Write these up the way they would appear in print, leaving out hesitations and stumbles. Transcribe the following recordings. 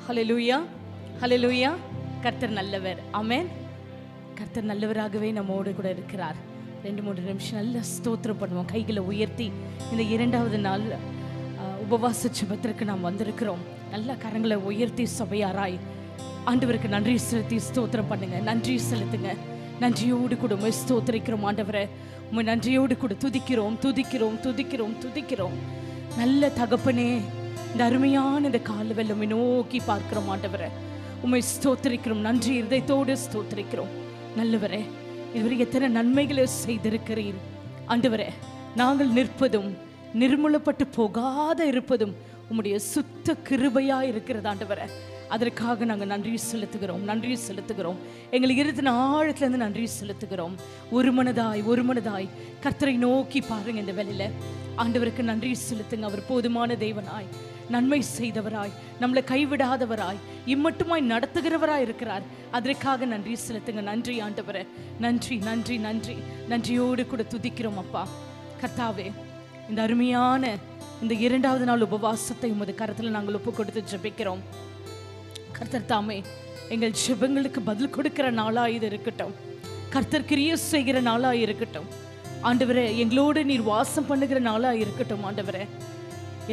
ஹல்லேலூயா, ஹல்லேலூயா. கர்த்தர் நல்லவர். ஆமென். கர்த்தர் நல்லவராகவே நம்மோடு கூட இருக்கிறார். 2-3 நிமிஷம் நல்ல ஸ்தோத்திரம் பண்ணுவோம். கைகளை உயர்த்தி இந்த 2வது நாள் உபவாச ஜெபத்திற்கு நாம் வந்திருக்கிறோம். நல்ல கரங்களை உயர்த்தி சபையாராய் ஆண்டவருக்கு நன்றி செலுத்தி ஸ்தோத்திரம் பண்ணுங்க. நன்றி செலுத்துங்க. நன்றியோடு கூட உண்மை ஸ்தோத்திரிக்கிறோம் ஆண்டவரை. உண்மை நன்றியோடு கூட துதிக்கிறோம் துதிக்கிறோம் துதிக்கிறோம் துதிக்கிறோம். நல்ல தகப்பனே, இந்த அருமையான இந்த கால வெள்ளமை நோக்கி பார்க்கிறோம் ஆண்டவரை. உண்மை ஸ்தோத்திரிக்கிறோம். நன்றி இருதயத்தோடு ஸ்தோத்திரிக்கிறோம். நல்லவரே, இதுவரை எத்தனை நன்மைகளை செய்திருக்கிறீர் ஆண்டவரே. நாங்கள் நிற்பதும் நிர்மூலப்பட்டு போகாத இருப்பதும் உம்முடைய சுத்த கிருபையா இருக்கிறது ஆண்டவரே. அதற்காக நாங்கள் நன்றி செலுத்துகிறோம், நன்றி செலுத்துகிறோம். எங்களை இருத்தின ஆழத்திலிருந்து நன்றி செலுத்துகிறோம். ஒரு மனதாய் கர்த்தரை நோக்கி பாருங்க. இந்த வேளையில ஆண்டவருக்கு நன்றி செலுத்துங்க. அவர் போதுமான தேவனாய், நன்மை செய்தவராய், நம்மளை கைவிடாதவராய், இம்மட்டுமாய் நடத்துகிறவராய் இருக்கிறார். அதற்காக நன்றி செலுத்துங்க. நன்றி ஆண்டவரே, நன்றி நன்றி நன்றி. நன்றியோடு கூட துதிக்கிறோம் அப்பா. கர்த்தாவே, இந்த அருமையான இந்த 2வது நாள் உபவாசத்தை உமது கரத்தில் நாங்கள் ஒப்பு கொடுத்து ஜெபிக்கிறோம். கர்த்தர் தாமே எங்கள் ஜெபங்களுக்கு பதில் கொடுக்கிற நாளாக இது இருக்கட்டும். கர்த்தர் கிரியை செய்கிற நாளாக இருக்கட்டும் ஆண்டவரே. எங்களோடு நீர் வாசம் பண்ணுகிற நாளாக இருக்கட்டும் ஆண்டவரே.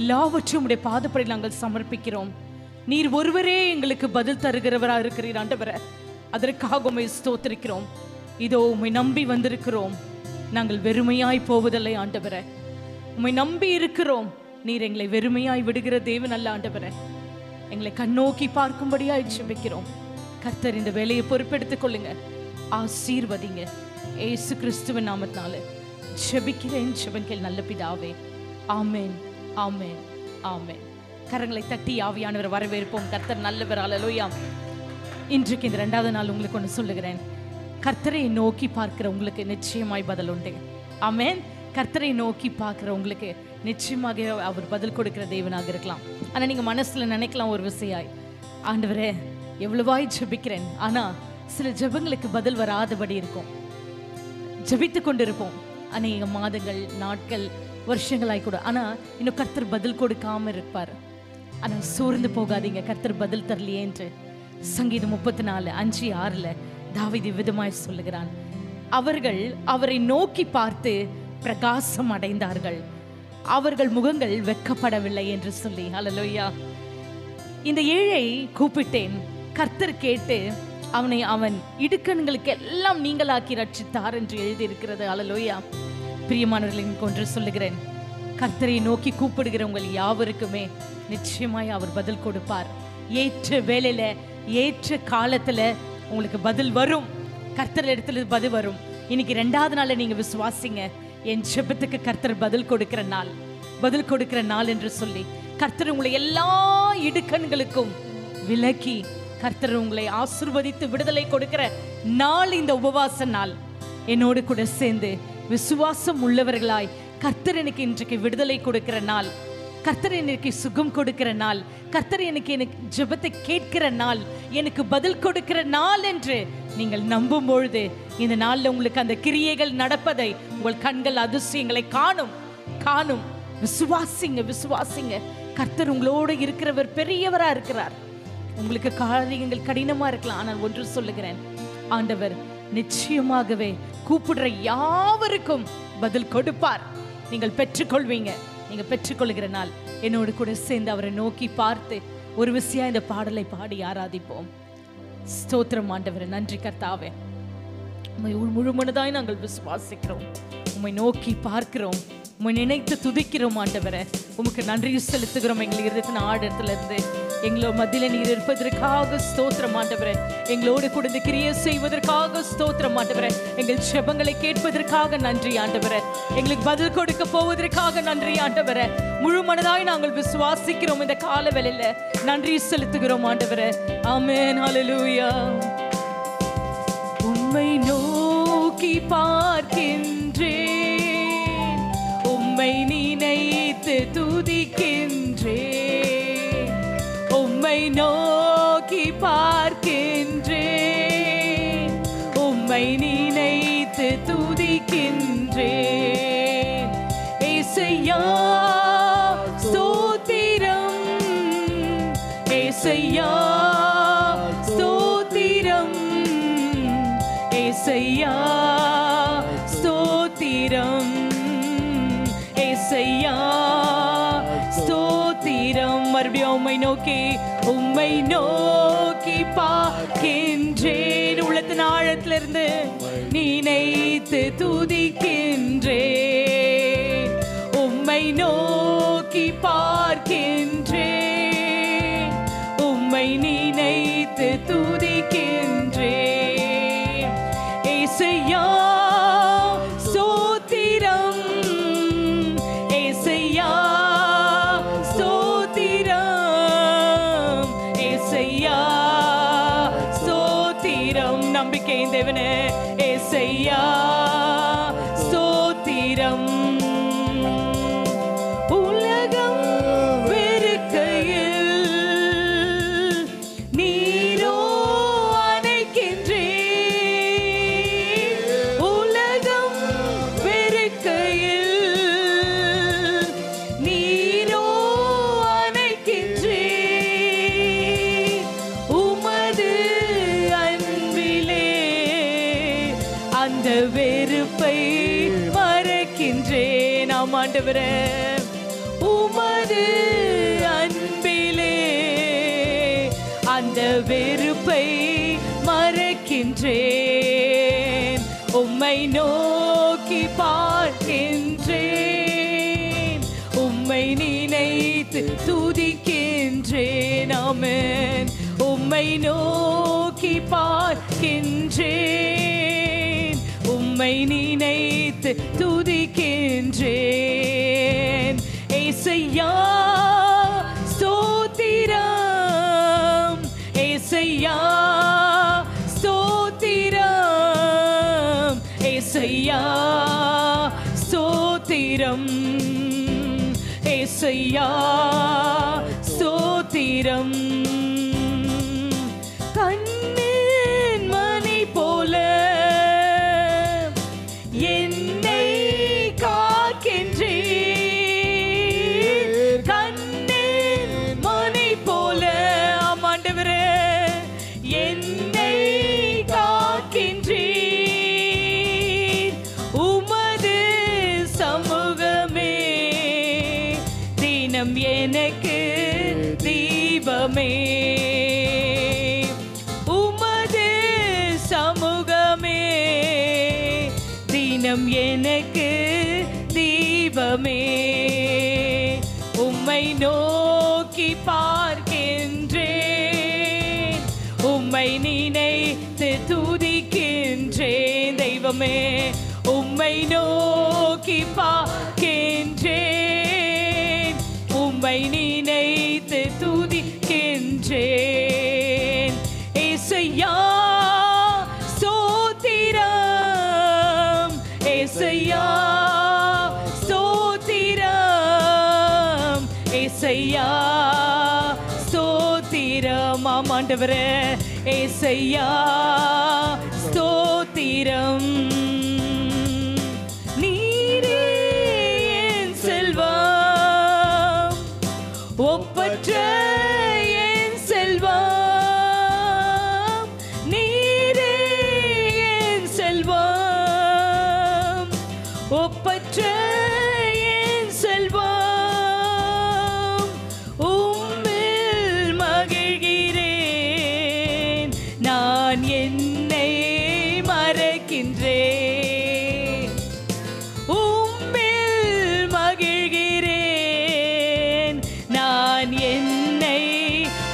எல்லாவற்றையும் உடைய பாதப்படி நாங்கள் சமர்ப்பிக்கிறோம். நீர் ஒருவரே எங்களுக்கு பதில் தருகிறவராக இருக்கிறீர் ஆண்டவரே. அதற்காக உம்மை ஸ்தோத்திரிக்கிறோம். இதோ உம்மை நம்பி வந்திருக்கிறோம். நாங்கள் வெறுமையாய் போவதில்லை ஆண்டவரே. உம்மை நம்பி இருக்கிறோம். நீர் எங்களை வெறுமையாய் விடுகிற தேவன் அல்ல ஆண்டவரே. எங்களை கண்ணோக்கி பார்க்கும்படியாய் ஜெபிக்கிறோம். கர்த்தர் இந்த வேலையை பொறுப்பெடுத்துக் கொள்ளுங்க. ஆசீர்வதிங்க. இயேசு கிறிஸ்துவின் நாமத்தினால ஜெபிக்கிறேன் ஜெபங்கள் நல்ல பிதாவே. ஆமென், ஆமென், ஆமென். கரங்களை தட்டி ஆவியானவர் வரவேற்போம். கர்த்தர் நல்லவர். அல்லேலூயா. இன்றைக்கு இந்த 2வது நாள் உங்களுக்கு ஒன்று சொல்லுகிறேன். கர்த்தரை நோக்கி பார்க்கிற உங்களுக்கு நிச்சயமாய் பதில் உண்டு. ஆமென். கர்த்தரை நோக்கி பார்க்கிற உங்களுக்கு நிச்சயமாக அவர் பதில் கொடுக்கிற தேவனாக இருக்கலாம். ஆனால் நீங்கள் மனசில் நினைக்கலாம் ஒரு விஷயாய், ஆண்டவரே எவ்வளவாய் ஜெபிக்கிறேன், ஆனால் சில ஜெபங்களுக்கு பதில் வராதபடி இருக்கும். ஜெபித்து கொண்டு இருப்போம் அநேக மாதங்கள், நாட்கள், வருஷங்களாய் கூட, ஆனால் இன்னும் கர்த்தர் பதில் கொடுக்காம இருப்பார். ஆனால் சோர்ந்து போகாதீங்க, கர்த்தர் பதில் தரலையே என்று. சங்கீதம் 34:5-6 தாவீது விதமாய் சொல்லுகிறான், அவர்கள் அவரை நோக்கி பார்த்து பிரகாசம் அடைந்தார்கள், அவர்கள் முகங்கள் வெட்கப்படவில்லை என்று சொல்லி. ஹல்லேலூயா. இந்த ஏழை கூப்பிட்டேன், கர்த்தர் கேட்டு அவனை அவன் இடுக்கண்களுக்கு எல்லாம் நீங்களாக்கி ரட்சித்தார் என்று எழுதியிருக்கிறது. ஹல்லேலூயா. பிரியமானவர்களின் கொன்று சொல்லுகிறேன், கர்த்தரை நோக்கி கூப்பிடுகிற உங்கள் யாவருக்குமே நிச்சயமாய் அவர் பதில் கொடுப்பார். ஏற்ற வேளையில, ஏற்ற காலத்துல உங்களுக்கு பதில் வரும். கர்த்தர் இடத்துல பதில் வரும். இன்னைக்கு 2வது நாளை நீங்க விசுவாசிங்க. என் ஜெபத்துக்கு கர்த்தர் பதில் கொடுக்கிற நாள், பதில் கொடுக்கிற நாள் என்று சொல்லி கர்த்தர் உங்களை எல்லா இடுக்கண்களுக்கும் விலக்கி கர்த்தர் உங்களை ஆசீர்வதித்து விடுதலை கொடுக்கிற நாள் இந்த உபவாச நாள். என்னோடு கூட சேர்ந்து விசுவாசம் உள்ளவர்களாய் கர்த்தர் எனக்கு இன்றைக்கு விடுதலை கொடுக்கிற நாள், கர்த்தர் எனக்கு சுகம் கொடுக்கிற நாள், கர்த்தர் எனக்கு ஜெபத்தை கேட்கிற நாள், எனக்கு பதில் கொடுக்கிற நாள் என்று நீங்கள் நம்பும் பொழுது இந்த நாளில் உங்களுக்கு அந்த கிரியைகள் நடப்பதை உங்கள் கண்கள் அதிசயங்களை காணும். காணும். விசுவாசிங்க, விசுவாசிங்க. கர்த்தர் உங்களோடு இருக்கிறவர் பெரியவரா இருக்கிறார். உங்களுக்கு காரியங்கள் கடினமா இருக்கலாம், ஆனால் ஒன்று சொல்லுகிறேன், ஆண்டவர் நிச்சயமாகவே கூப்பிடுற யாவருக்கும் பதில் கொடுப்பார். நீங்கள் பெற்றுக்கொள்வீங்க. நீங்க பெற்றுக்கொள்கிற நாள் என்னோடு கூட சேர்ந்து அவரை நோக்கி பார்த்து ஒரு விஷயம் இந்த பாடலை பாடி ஆராதிப்போம். ஸ்தோத்திரம் ஆண்டவரே. நன்றி கர்த்தாவே. உம்மை முழு மனதாய் நாங்கள் விசுவாசிக்கிறோம். உம்மை நோக்கி பார்க்கிறோம். உம்மை நினைத்து துதிக்கிறோம் ஆண்டவரே. உமக்கு நன்றி செலுத்துகிறோம். எங்கள் இருதயத்தின் ஆழத்துல இருந்து எங்களோட மத்தியில நீர் இருப்பதற்காக ஸ்தோத்திரம் ஆண்டவரே. எங்களோடு கூட இந்த கிரியை செய்வதற்காக ஸ்தோத்திரம் ஆண்டவரே. எங்கள் ஜெபங்களை கேட்பதற்காக நன்றி ஆண்டவரே. எங்களுக்கு பதில் கொடுக்க போவதற்காக நன்றி ஆண்டவரே. முழு மனதாய் நாங்கள் விசுவாசிக்கிறோம். இந்த கால வேளையில நன்றி செலுத்துகிறோம் ஆண்டவரே. ஆமென். ஹல்லேலூயா. உம்மை நோக்கி பார்க்கின்றேன், உம்மை நினைத்து துதிக்கின்றேன், உம்மை நோக்கி பார்க்கின்றேன், உம்மை நினைத்து துதிக்கின்றேன். ஏசையா ஸ்தோத்திரம், ஏசையா ஸ்தோத்திரம், ஏசையா ஸ்தோத்திரம், ஏசையா ஸ்தோத்திரம். மறுபடியும் உம்மை நோக்கி பார்க்கின்றேன். உள்ளத்தின் ஆழத்திலிருந்து நினைத்து துதிக்கின்றேன். உம்மை நோக்கி பார்க்கின்றேன், உம்மை நினைத்து துதிக்கின்றேன். ஏசையா ஸ்தோத்திரம், ஏசையா ஸ்தோத்திரம், ஏசையா ஸ்தோத்திரம். நம்பிக்கையின் தேவனே ஏசையா ஸ்தோத்திரம். உலகம் வெறுக்கையில் நீரோ அணைக்கின்றீர். உலகம் வெறுக்கையில் நீரோ அணைக்கின்றீர். உமது அன்பிலே அந்த வெறுப்பை மறக்கின்றேன். ஆண்டவரே, உமது அன்பிலே அந்த வெறுப்பை மறக்கின்றேன். உம்மை நோக்கி பார்க்கின்றேன், உம்மை நினைத்து துதிக்கின்றேன். ஆமென். உம்மை நோக்கி பார்க்கின்றேன், உம்மை நினைத்து துதிக்கின்றேன். ஏசையா ஸ்தோத்திரம், ஏசையா ஸ்தோத்திரம், ஏசையா ஸ்தோத்திரம், ஏசையா ஸ்தோத்திரம். கண்ணின் மணி போல என்னை காக்கின்றீர். கண்ணின் மணி போல ஆண்டவரே என்னை காக்கின்றீர். உமது சமூகமே தினம் எனக்கு தீபமே. உமது சமூகமே தினம் எனக்கு தீபமே. உம்மை நோக்கி பார்க்கின்றேன், உம்மை நினைத்து துதிக்கின்றேன். தெய்வமே, உம்மை நோக்கி பார்க்கின்றேன், உம்மை நினைத்து துதிக்கின்றேன். ஏசையா ஸ்தோத்திரம், ஏசையா ஸ்தோத்திரம், ஏசையா ஸ்தோத்திரம். ஆண்டவரே ஏசையா ஸ்தோத்திரம். நீரே என் செல்வம், ஒப்பற்ற என் செல்வம். நீரே என் செல்வம், ஒப்பற்ற என் செல்வம். உம்மில் மகிழ்கிறேன், நான் என்னை மறக்கின்றேன். உம்மில் மகிழ்கிறேன், நான் என்னை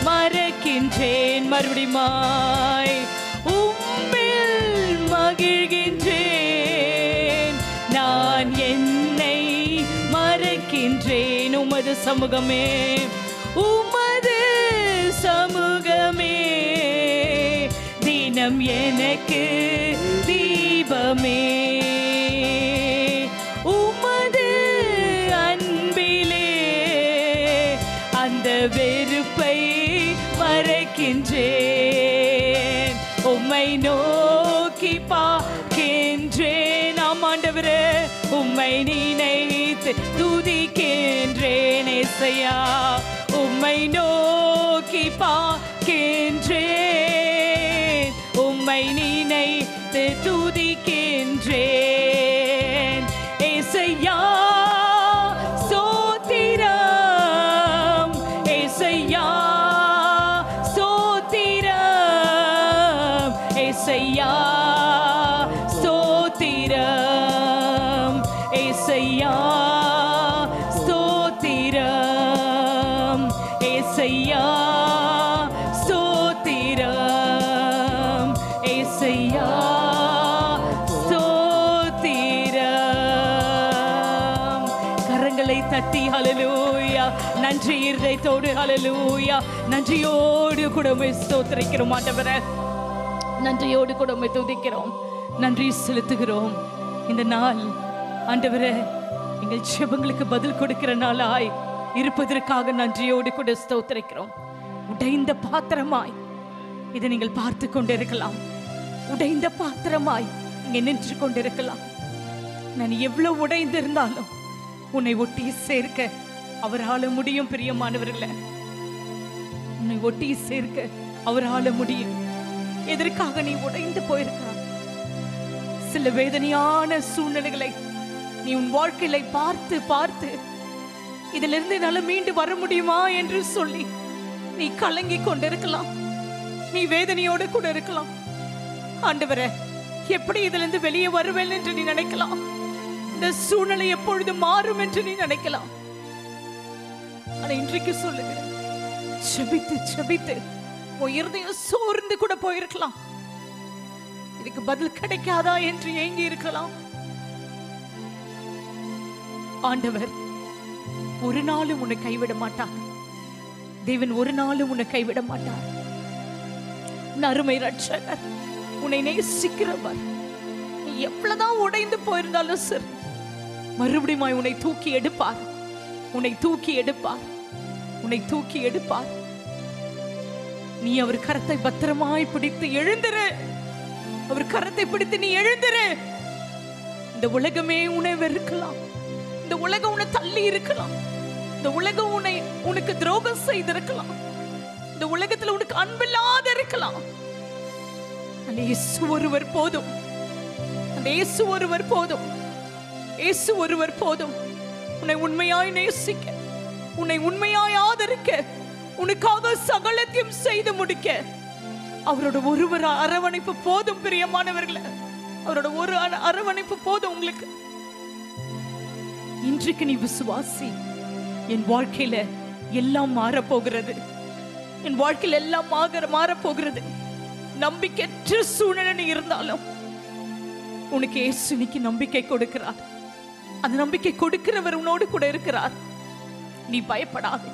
மறக்கின்றேன். மறுபடியுமாய் உம்மில் மகிழ்கின்றேன், நான் என்னை மறக்கின்றேன். உமது சமூகமே, உமது சமூகமே தினம் எனக்கு தீபமே. உமது அன்பிலே அந்த வெறுப்பை மறக்கின்றேன். உம்மை நோக்கி பார்க்கின்றேன். ஆண்டவரே, உம்மை நினைத்து துதிக்கின்றேன். ஏசையா உம்மை நோக்கி நோக்கி பார்க்கின்றேன், உம்மை நினைத்து துதிக்கின்றேன். ஏசையா சோத்திரம், ஏசையா சோத்திரம், ஏசையா ஸ்தோத்திரம், ஏசையா ஸ்தோத்திரம், ஏசையா ஸ்தோத்திரம், ஏசையா ஸ்தோத்திரம். கரங்களை தட்டி ஹல்லேலூயா, நன்றி இருதயத்தோடு ஹல்லேலூயா, நன்றியோடு கூட ஸ்தோத்திரிக்கிறோம் ஆண்டவரே, நன்றியோடு கூட துதிக்கிறோம், நன்றி செலுத்துகிறோம். இந்த நாள் ஆண்டவரே எங்கள் ஜெபங்களுக்கு பதில் கொடுக்கிற நாளாய் இருப்பதற்காக நன்றியோடு கூட ஸ்தோத்திரிக்கிறோம். உடைந்த பாத்திரமாய் இதை நீங்கள் பார்த்து கொண்டிருக்கலாம், உடைந்த பாத்திரமாய் இங்கே நின்று கொண்டிருக்கலாம். நான் எவ்வளவு உடைந்திருந்தாலும் உன்னை ஒட்டி சேர்க்க அவரால முடியும். பிரியமானவர்களே, உன்னை ஒட்டி சேர்க்க அவரால முடியும். எதற்காக நீ உடைந்து போயிருக்கிறாய்? சில வேதனையான சூழ்நிலைகளை நீ உன் வாழ்க்கையில பார்த்து பார்த்து இதிலிருந்து என்னால மீண்டு வர முடியுமா என்று சொல்லி நீ கலங்கி கொண்டிருக்கலாம், நீ வேதனையோடு கூட இருக்கலாம். ஆண்டவரே, எப்படி இதிலிருந்து வெளியே வருவேன் என்று நீ நினைக்கலாம். இந்த சூழ்நிலை எப்பொழுது மாறும் என்று நீ நினைக்கலாம். ஆனா இன்றைக்கு சொல்லுகிறேன், செபித்து செபித்து உன் இருதயம் சோர்ந்து கூட போயிருக்கலாம். இதுக்கு பதில் கிடைக்காதா என்று ஏங்கி இருக்கலாம். ஆண்டவர் ஒரு நாளும் உன்னை கைவிட மாட்டார். தேவன் ஒரு நாளும் உன்னை கைவிட மாட்டார். உன் அருமை ரட்சகர், உன்னை நேசிக்கிறவர். நீ எவ்வளவுதான் உடைந்து போயிருந்தாலும் சரி, மறுபடியும் உன்னை தூக்கி எடுப்பார், உன்னை தூக்கி எடுப்பார், உன்னை தூக்கி எடுப்பார். நீ அவர் கரத்தை பத்திரமாய் பிடித்து எழுந்திரு. அவர் கரத்தை பிடித்து நீ எழுந்திரு. இந்த உலகமே உன்னை வெறுக்கலாம், இந்த உலகம் உன்னை தள்ளி இருக்கலாம், இந்த உலகம் உனக்கு துரோகம் செய்திருக்கலாம், இந்த உலகத்துல உனக்கு அன்பில்லாத இருக்கலாம். அந்த இயேசு ஒருவர் போதும், அந்த இயேசு ஒருவர் போதும், இயேசு ஒருவர் போதும். உன்னை உண்மையாய் நேசிக்க, உன்னை உண்மையாய் ஆதரிக்க, உனக்காக சகலத்தையும் செய்து முடிக்க அவரோட ஒருவர் அரவணைப்பு போதும். பிரியமானவர்களே, அவரோட ஒரு அரவணைப்பு போதும் உங்களுக்கு. இன்றைக்கு நீ விசுவாசி. என் வாழ்க்கையில எல்லாம் மாறப்போகிறது, என் வாழ்க்கையில எல்லாம் மாறப்போகிறது. நம்பிக்கையற்ற சூழ்நிலை இருந்தாலும் உனக்கு இயேசு இன்னைக்கு நம்பிக்கை கொடுக்கிறார். அந்த நம்பிக்கை கொடுக்கிறவர் உன்னோடு கூட இருக்கிறார். நீ பயப்படாத,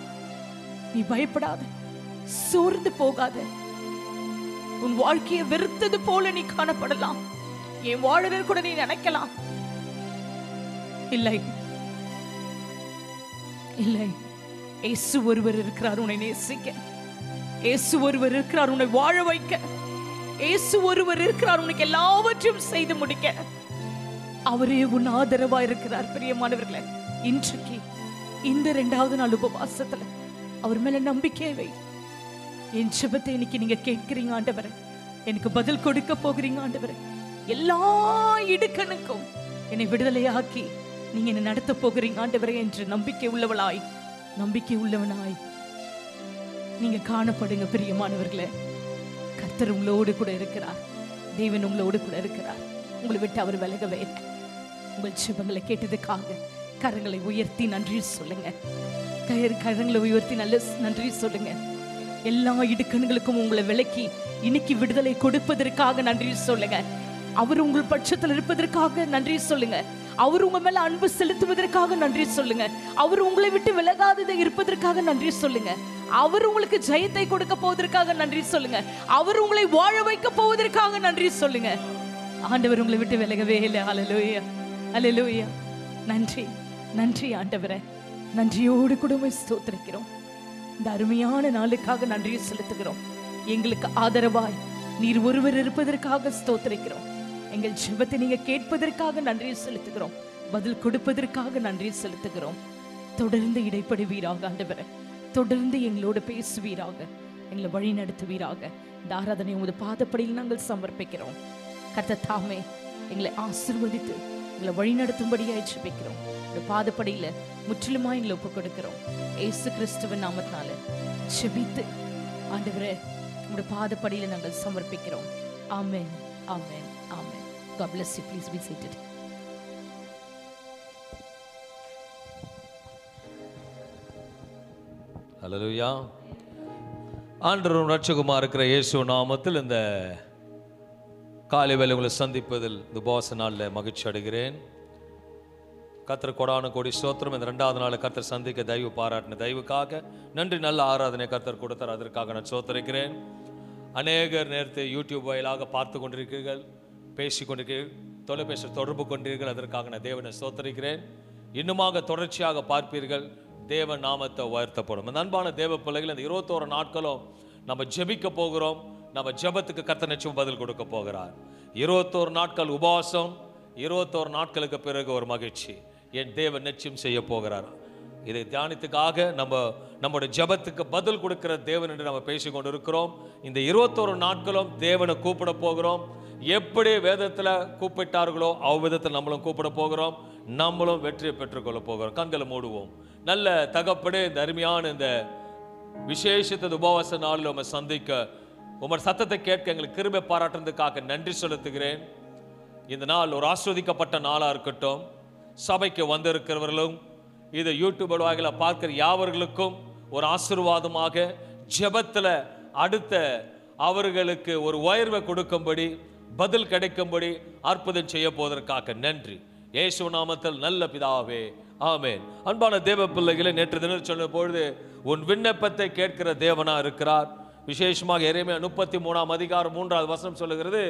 நீ பயப்படாத, சோர்ந்து போகாத. உன் வாழ்க்கையை வெறுத்தது போல நீ காணப்படலாம், என் வாழறர் கூட நீ நினைக்கலாம். இல்லை இல்லை, இயேசு ஒருவர் இருக்கிறார் உன்னை நேசிக்க, இயேசு ஒருவர் இருக்கிறார் உன்னை வாழ வைக்க, இயேசு ஒருவர் இருக்கிறார் உனக்கு எல்லாவற்றையும் செய்து முடிக்க. அவரே உன் ஆதரவா இருக்கிறார். பிரியமானவர்களே, இன்றைக்கு இந்த 2வது நாள் உபவாசத்துல அவர் மேல நம்பிக்கை வை. என் ஜெபத்தை இன்னைக்கு நீங்க கேட்கிறீங்க ஆண்டவரே, எனக்கு பதில் கொடுக்க போகிறீங்க ஆண்டவரே. எல்லா இடுக்கணுக்கும் என்னை விடுதலையாக்கி நீங்க என்னை நடத்த போகிறீங்க ஆண்டவரே என்று நம்பிக்கை உள்ளவளாய், நம்பிக்கை உள்ளவனாய் நீங்க காணப்படுங்க. பிரியமானவர்களே, கர்த்தர் உங்களோடு கூட இருக்கிறார், தேவன் உங்களோடு கூட இருக்கிறார். உங்களை விட்டு அவர் விலகவே. உங்கள் ஜெபங்களை கேட்டதுக்காக கரங்களை உயர்த்தி நன்றி சொல்லுங்க. கரங்களை உயர்த்தி நல்ல நன்றி சொல்லுங்க. எல்லா இடுக்கண்களுக்கும் உங்களை விலக்கி இன்னைக்கு விடுதலை கொடுப்பதற்காக நன்றி சொல்லுங்க. அவர் உங்கள் பட்சத்தில் இருப்பதற்காக நன்றி சொல்லுங்க. அவர் உங்க மேல அன்பு செலுத்துவதற்காக நன்றி சொல்லுங்க. அவர் உங்களை விட்டு விலகாததை இருப்பதற்காக நன்றி சொல்லுங்க. அவர் உங்களுக்கு ஜெயத்தை கொடுக்க போவதற்காக நன்றி சொல்லுங்க. அவர் உங்களை வாழ வைக்க போவதற்காக நன்றி சொல்லுங்க. ஆண்டவர் உங்களை விட்டு விலகவே இல்லை. ஹல்லேலூயா, ஹல்லேலூயா. நன்றி, நன்றி ஆண்டவரே. நன்றியோடு கூட ஸ்தோத்திரிக்கிறோம். இந்த அருமையான நாளுக்காக நன்றியை செலுத்துகிறோம். எங்களுக்கு ஆதரவாய் நீர் ஒருவர் இருப்பதற்காக ஸ்தோத்திரிக்கிறோம். எங்கள் ஜெபத்தை நீங்க கேட்பதற்காக நன்றியை செலுத்துகிறோம். பதில் கொடுப்பதற்காக நன்றியை செலுத்துகிறோம். தொடர்ந்து இடைப்படுவீராக ஆண்டவரே, தொடர்ந்து எங்களோடு பேசுவீராக. எங்களை வழி நடத்துவீராக. இந்த ஆராதனை உமது பாதப்படியில் நாங்கள் சமர்ப்பிக்கிறோம். கர்த்தர் தாமே எங்களை ஆசீர்வதித்து எங்களை வழி நடத்தும்படியாய் ஜெபிக்கிறோம். இந்த பாதப்படியில் முற்றிலுமாய் எங்களை ஒப்புக் கொடுக்கிறோம். இயேசு கிறிஸ்துவின் நாமத்தினால ஜெபித்து ஆண்டவரே உங்களுடைய பாதப்படியில் நாங்கள் சமர்ப்பிக்கிறோம். ஆமென், ஆமென், ஆமென். God bless you. Please be seated. ஹல்லேலூயா. ஆண்டவரும் இரட்சகருமாய் இருக்கிற இயேசு நாமத்தில் இந்த காலை வேளை உங்களை சந்திப்பதில் இந்த உபவாச நாளில் மகிழ்ச்சி அடைகிறேன். கர்த்தர் கொடான கோடி ஸ்தோத்திரம். இந்த 2வது நாள் கர்த்தர் சந்திக்க தயவு பாராட்டின தயவுக்காக நன்றி. நல்ல ஆராதனை கர்த்தர் கொடுத்தார், அதற்காக நான் ஸ்தோத்திரிக்கிறேன். அநேகர் நேரத்தை யூடியூப் வாயிலாக பார்த்து கொண்டிருக்கிறீர்கள், பேசிக்கொண்டிருக்கிறீர்கள், தொலைபேசி தொடர்பு கொண்டிருக்கிறீர்கள், அதற்காக நான் தேவனை ஸ்தோத்திரிக்கிறேன். இன்னுமாக தொடர்ச்சியாக பார்ப்பீர்கள், தேவ நாமத்தை உயர்த்தப்படும். அன்பான தேவ பிள்ளைகள், இந்த 21 நாட்களும் நம்ம ஜெபிக்க போகிறோம். நம்ம ஜெபத்துக்கு கர்த்தர் நிச்சயம் பதில் கொடுக்க போகிறார். 21 நாட்கள் உபவாசம், 21 நாட்களுக்கு பிறகு ஒரு மகிழ்ச்சி என் தேவன் நிச்சயம் செய்ய போகிறார். இதை தியானத்துக்காக நம்முடைய ஜெபத்துக்கு பதில் கொடுக்கிற தேவன் என்று நம்ம பேசி கொண்டு இருக்கிறோம். இந்த 21 நாட்களும் தேவனை கூப்பிட போகிறோம். எப்படி வேதத்தில் கூப்பிட்டார்களோ அவ்விதத்தில் நம்மளும் கூப்பிட போகிறோம். நம்மளும் வெற்றியை பெற்றுக்கொள்ள போகிறோம். கண்களை மூடுவோம். நல்ல தகப்பனே, இந்த அருமையான இந்த விசேஷத்தை உபவாச நாளில் உங்களை சந்திக்க, உங்கள் சத்தத்தை கேட்க எங்களுக்கு கிருபை பாராட்டுறதுக்காக நன்றி செலுத்துகிறேன். இந்த நாள் ஒரு ஆஸ்வதிக்கப்பட்ட நாளாக இருக்கட்டும். சபைக்கு வந்திருக்கிறவர்களும் இதை யூடியூப் வாயில பார்க்கிற யாவர்களுக்கும் ஒரு ஆசீர்வாதமாக, ஜெபத்தில் அடுத்த அவர்களுக்கு ஒரு உயர்வை கொடுக்கும்படி, பதில் கிடைக்கும்படி அற்புதம் செய்ய போவதற்காக நன்றி. இயேசு நாமத்தில் நல்ல பிதாவே, ஆமென். அன்பான தேவ பிள்ளைகளை, நேற்று தினம் சொன்ன பொழுது உன் விண்ணப்பத்தை கேட்கிற தேவனா இருக்கிறார். விசேஷமாக எரேமியா 33ஆம் அதிகாரம் 3வது வசனம் சொல்லுகிறது,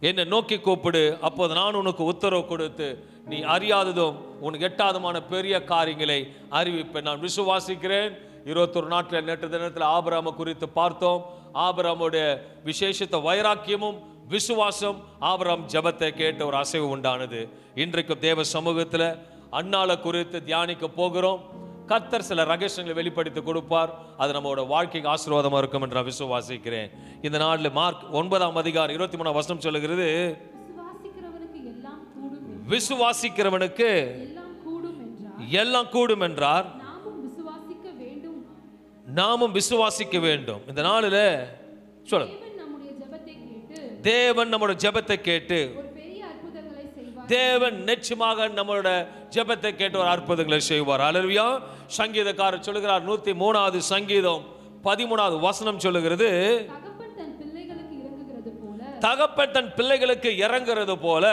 என்னை நோக்கி கூப்பிடு, அப்போது நான் உனக்கு உத்தரவு கொடுத்து நீ அறியாததும் உனக்கு எட்டாதமான பெரிய காரியங்களை அறிவிப்பேன். நான் விசுவாசிக்கிறேன். 21 நாட்கள் நேற்று தினத்தில் ஆபிரகாமை குறித்து பார்த்தோம். ஆபிரகாமுடைய விசேஷத்த வைராக்கியமும் விசுவாசம், ஆபிரகாம் ஜெபத்தை கேட்ட ஒரு அசைவு உண்டானது. இன்றைக்கு தேவ சமூகத்தில் அன்னாளை குறித்து தியானிக்க போகிறோம். கர்த்தர் சில ரகசியங்களை வெளிப்படுத்தி கொடுப்பார். அது நம்மளோட வாழ்க்கைக்கு ஆசீர்வாதமாக இருக்கும் என்று நான் விசுவாசிக்கிறேன். இந்த நாளில் மார்க் 9ஆம் அதிகாரம் 23ஆம் வசனம் சொல்லுகிறது, விசுவாசிக்கிறவனுக்கு எல்லாம் கூடும் என்றார். நாமும் விசுவாசிக்க வேண்டும். இந்த நாளில் சொல்ல, தேவன் நம்முடைய ஜெபத்தை கேட்டு, தேவன் நிச்சயமாக நம்மளோட ஜெபத்தை கேட்டு ஒரு அற்புதங்களை செய்வார். அல்லேலூயா. சங்கீதக்காரர் சொல்லுகிறார், 103வது சங்கீதம் 13வது வசனம் சொல்லுகிறது, தகப்பன் தன் பிள்ளைகளுக்கு இறங்குறது போல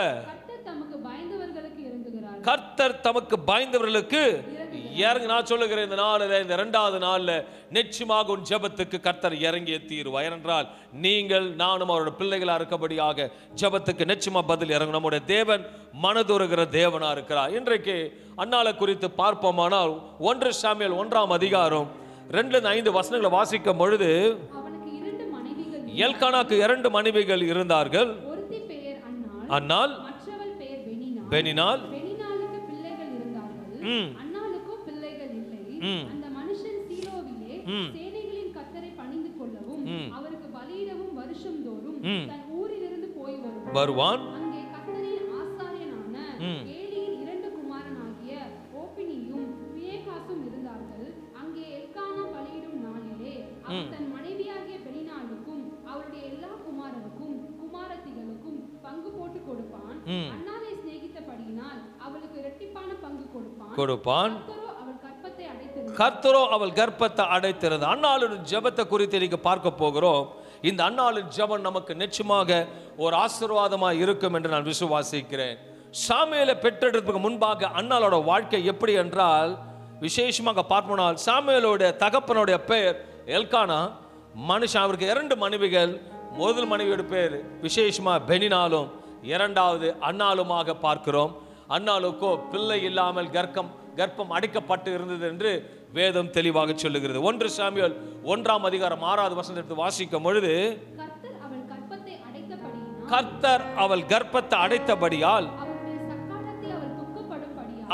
கர்த்தர் தமக்கு பயந்தவர்களுக்கு இறங்கி. நான் சொல்லுகிறேன், இந்த நாளில், இந்த 2வது நாளில் நிச்சயமாக உன் ஜெபத்துக்கு கர்த்தர் இறங்கிய தீர்வார். ஏனென்றால் நீங்கள் நானும் அவரோட பிள்ளைகளா இருக்கபடியாக ஜெபத்துக்கு நிச்சயமா பதில் இறங்கும். நம்முடைய தேவன் மனதுருகிற தேவனா இருக்கிறார். இன்றைக்கு அன்னாளை குறித்து பார்ப்போமானால் 1 சாமுவேல் 1ஆம் அதிகாரம் 2-5 வசனங்களை வாசிக்கும் பொழுது, எல்கானாக்கு 2 மனைவிகள் இருந்தார்கள். அன்னாள், பெனினாள். அந்த மனுஷன் சீலோவிலே சேனைகளின் கர்த்தரை பணிந்து கொள்ளவும் அவருக்கு பலியிடவும் வருஷம்தோறும் தன் ஊரிலிருந்து போய் வருவான். அங்கே கர்த்தரின் ஆசாரியனான ஏலியின் 2 குமாரனாகிய ஓபினியும் பியேகாசும் இருந்தார்கள். அங்கே எல்கானா பலியிடும் நாளிலே அவன் தன் மனைவியாகிய பெனினாளுக்கும் அவருடைய எல்லா குமாரருக்கும் குமாரத்திகளுக்கும் பங்கு போட்டு கொடுப்பான். அன்னாளை சிநேகித்தபடியினால் அவளுக்கு இரட்டிப்பான பங்கு கொடுப்பான். கர்த்தரோ அவள் கர்ப்பத்தை அடைத்திருந்த. அன்னாளின் ஜெபத்தை குறித்து இன்னைக்கு பார்க்க போகிறோம். இந்த அன்னாளின் ஜெபம் நமக்கு நிச்சயமாக ஒரு ஆசீர்வாதமாக இருக்கும் என்று நான் விசுவாசிக்கிறேன். சாமுவேலை பெற்றெடுப்பதற்கு முன்பாக அன்னாளோட வாழ்க்கை எப்படி என்றால், விசேஷமாக பார்ப்போனால் சாமுவேலோட தகப்பனுடைய பெயர் எல்கானா. மனுஷன், அவருக்கு 2 மனைவிகள். முதல் மனைவியோட பேர் விசேஷமா பெனினாலும், 2வது அன்னாளுமாக பார்க்கிறோம். அன்னாளுக்கோ பிள்ளை இல்லாமல் கர்ப்பம் அடைக்கப்பட்டு இருந்தது என்று வேதம் தெளிவாக சொல்லுகிறது. 1 சாமுவேல் 1ஆம் அதிகாரம் 6வது வசனத்தை வாசிக்கும் பொழுது, கர்த்தர் அவள் கர்ப்பத்தை அடைத்தபடியால்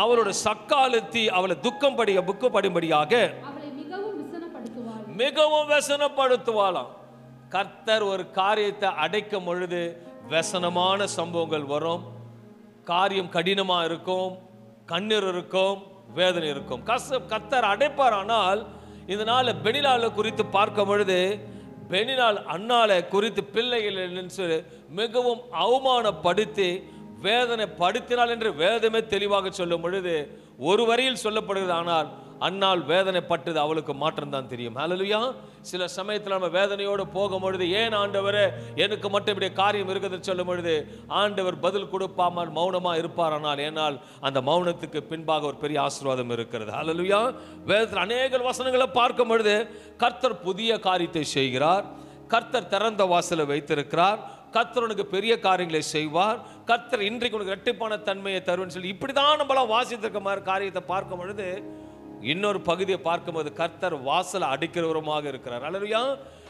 அவளுடைய சக்காலத்தி அவளை துக்கப்படும்படியாக மிகவும் व्यसனப்படுத்துவாளாம். கர்த்தர் ஒரு காரியத்தை அடைக்கும் பொழுது व्यसனமான சம்பவங்கள் வரும். காரியம் கடினமா இருக்கும், கண்ணீர் இருக்கும், வேதனை இருக்கும். கர்த்தர் அடைப்பார். ஆனால் இதனால பெனிலாளை குறித்து பார்க்கும் பொழுது பெனிலாள் அன்னாளை குறித்து பிள்ளைகள் என்று மிகவும் அவமானப்படுத்தி வேதனை படுத்தினாள் என்று வேதமே தெளிவாக சொல்லும் பொழுது ஒரு வரியில் சொல்லப்படுகிறது. ஆனால் அன்னாள் வேதனைப்பட்டது அவளுக்கு மாற்றம் தான் தெரியும். ஹல்லேலூயா. சில சமயத்தில் நம்ம வேதனையோடு போகும் பொழுது ஏன் ஆண்டவரே எனக்கு மட்டும் இப்படி காரியம் இருக்குது சொல்லும் பொழுது ஆண்டவர் பதில் கொடுப்பாமல் மௌனமா இருப்பார். ஆனால் ஏனால் அந்த மௌனத்துக்கு பின்பாக ஒரு பெரிய ஆசீர்வாதம் இருக்கிறது. ஹல்லேலூயா. வேதத்தில் அநேக வசனங்களை பார்க்கும் பொழுது கர்த்தர் புதிய காரியத்தை செய்கிறார். கர்த்தர் திறந்த வாசலை வைத்திருக்கிறார். கர்த்தர் உனக்கு பெரிய காரியங்களை செய்வார். கர்த்தர் இன்றைக்கு உனக்கு இரட்டிப்பான தன்மையை தருவேன்னு சொல்லி இப்படிதான் நம்மளாம் வாசித்திருக்க மாதிரி காரியத்தை பார்க்கும் பொழுது இன்னொரு பகுதியை பார்க்கும்போது கர்த்தர் வாசலை அடிக்கிறவருமாக இருக்கிறார். ஹல்லேலூயா.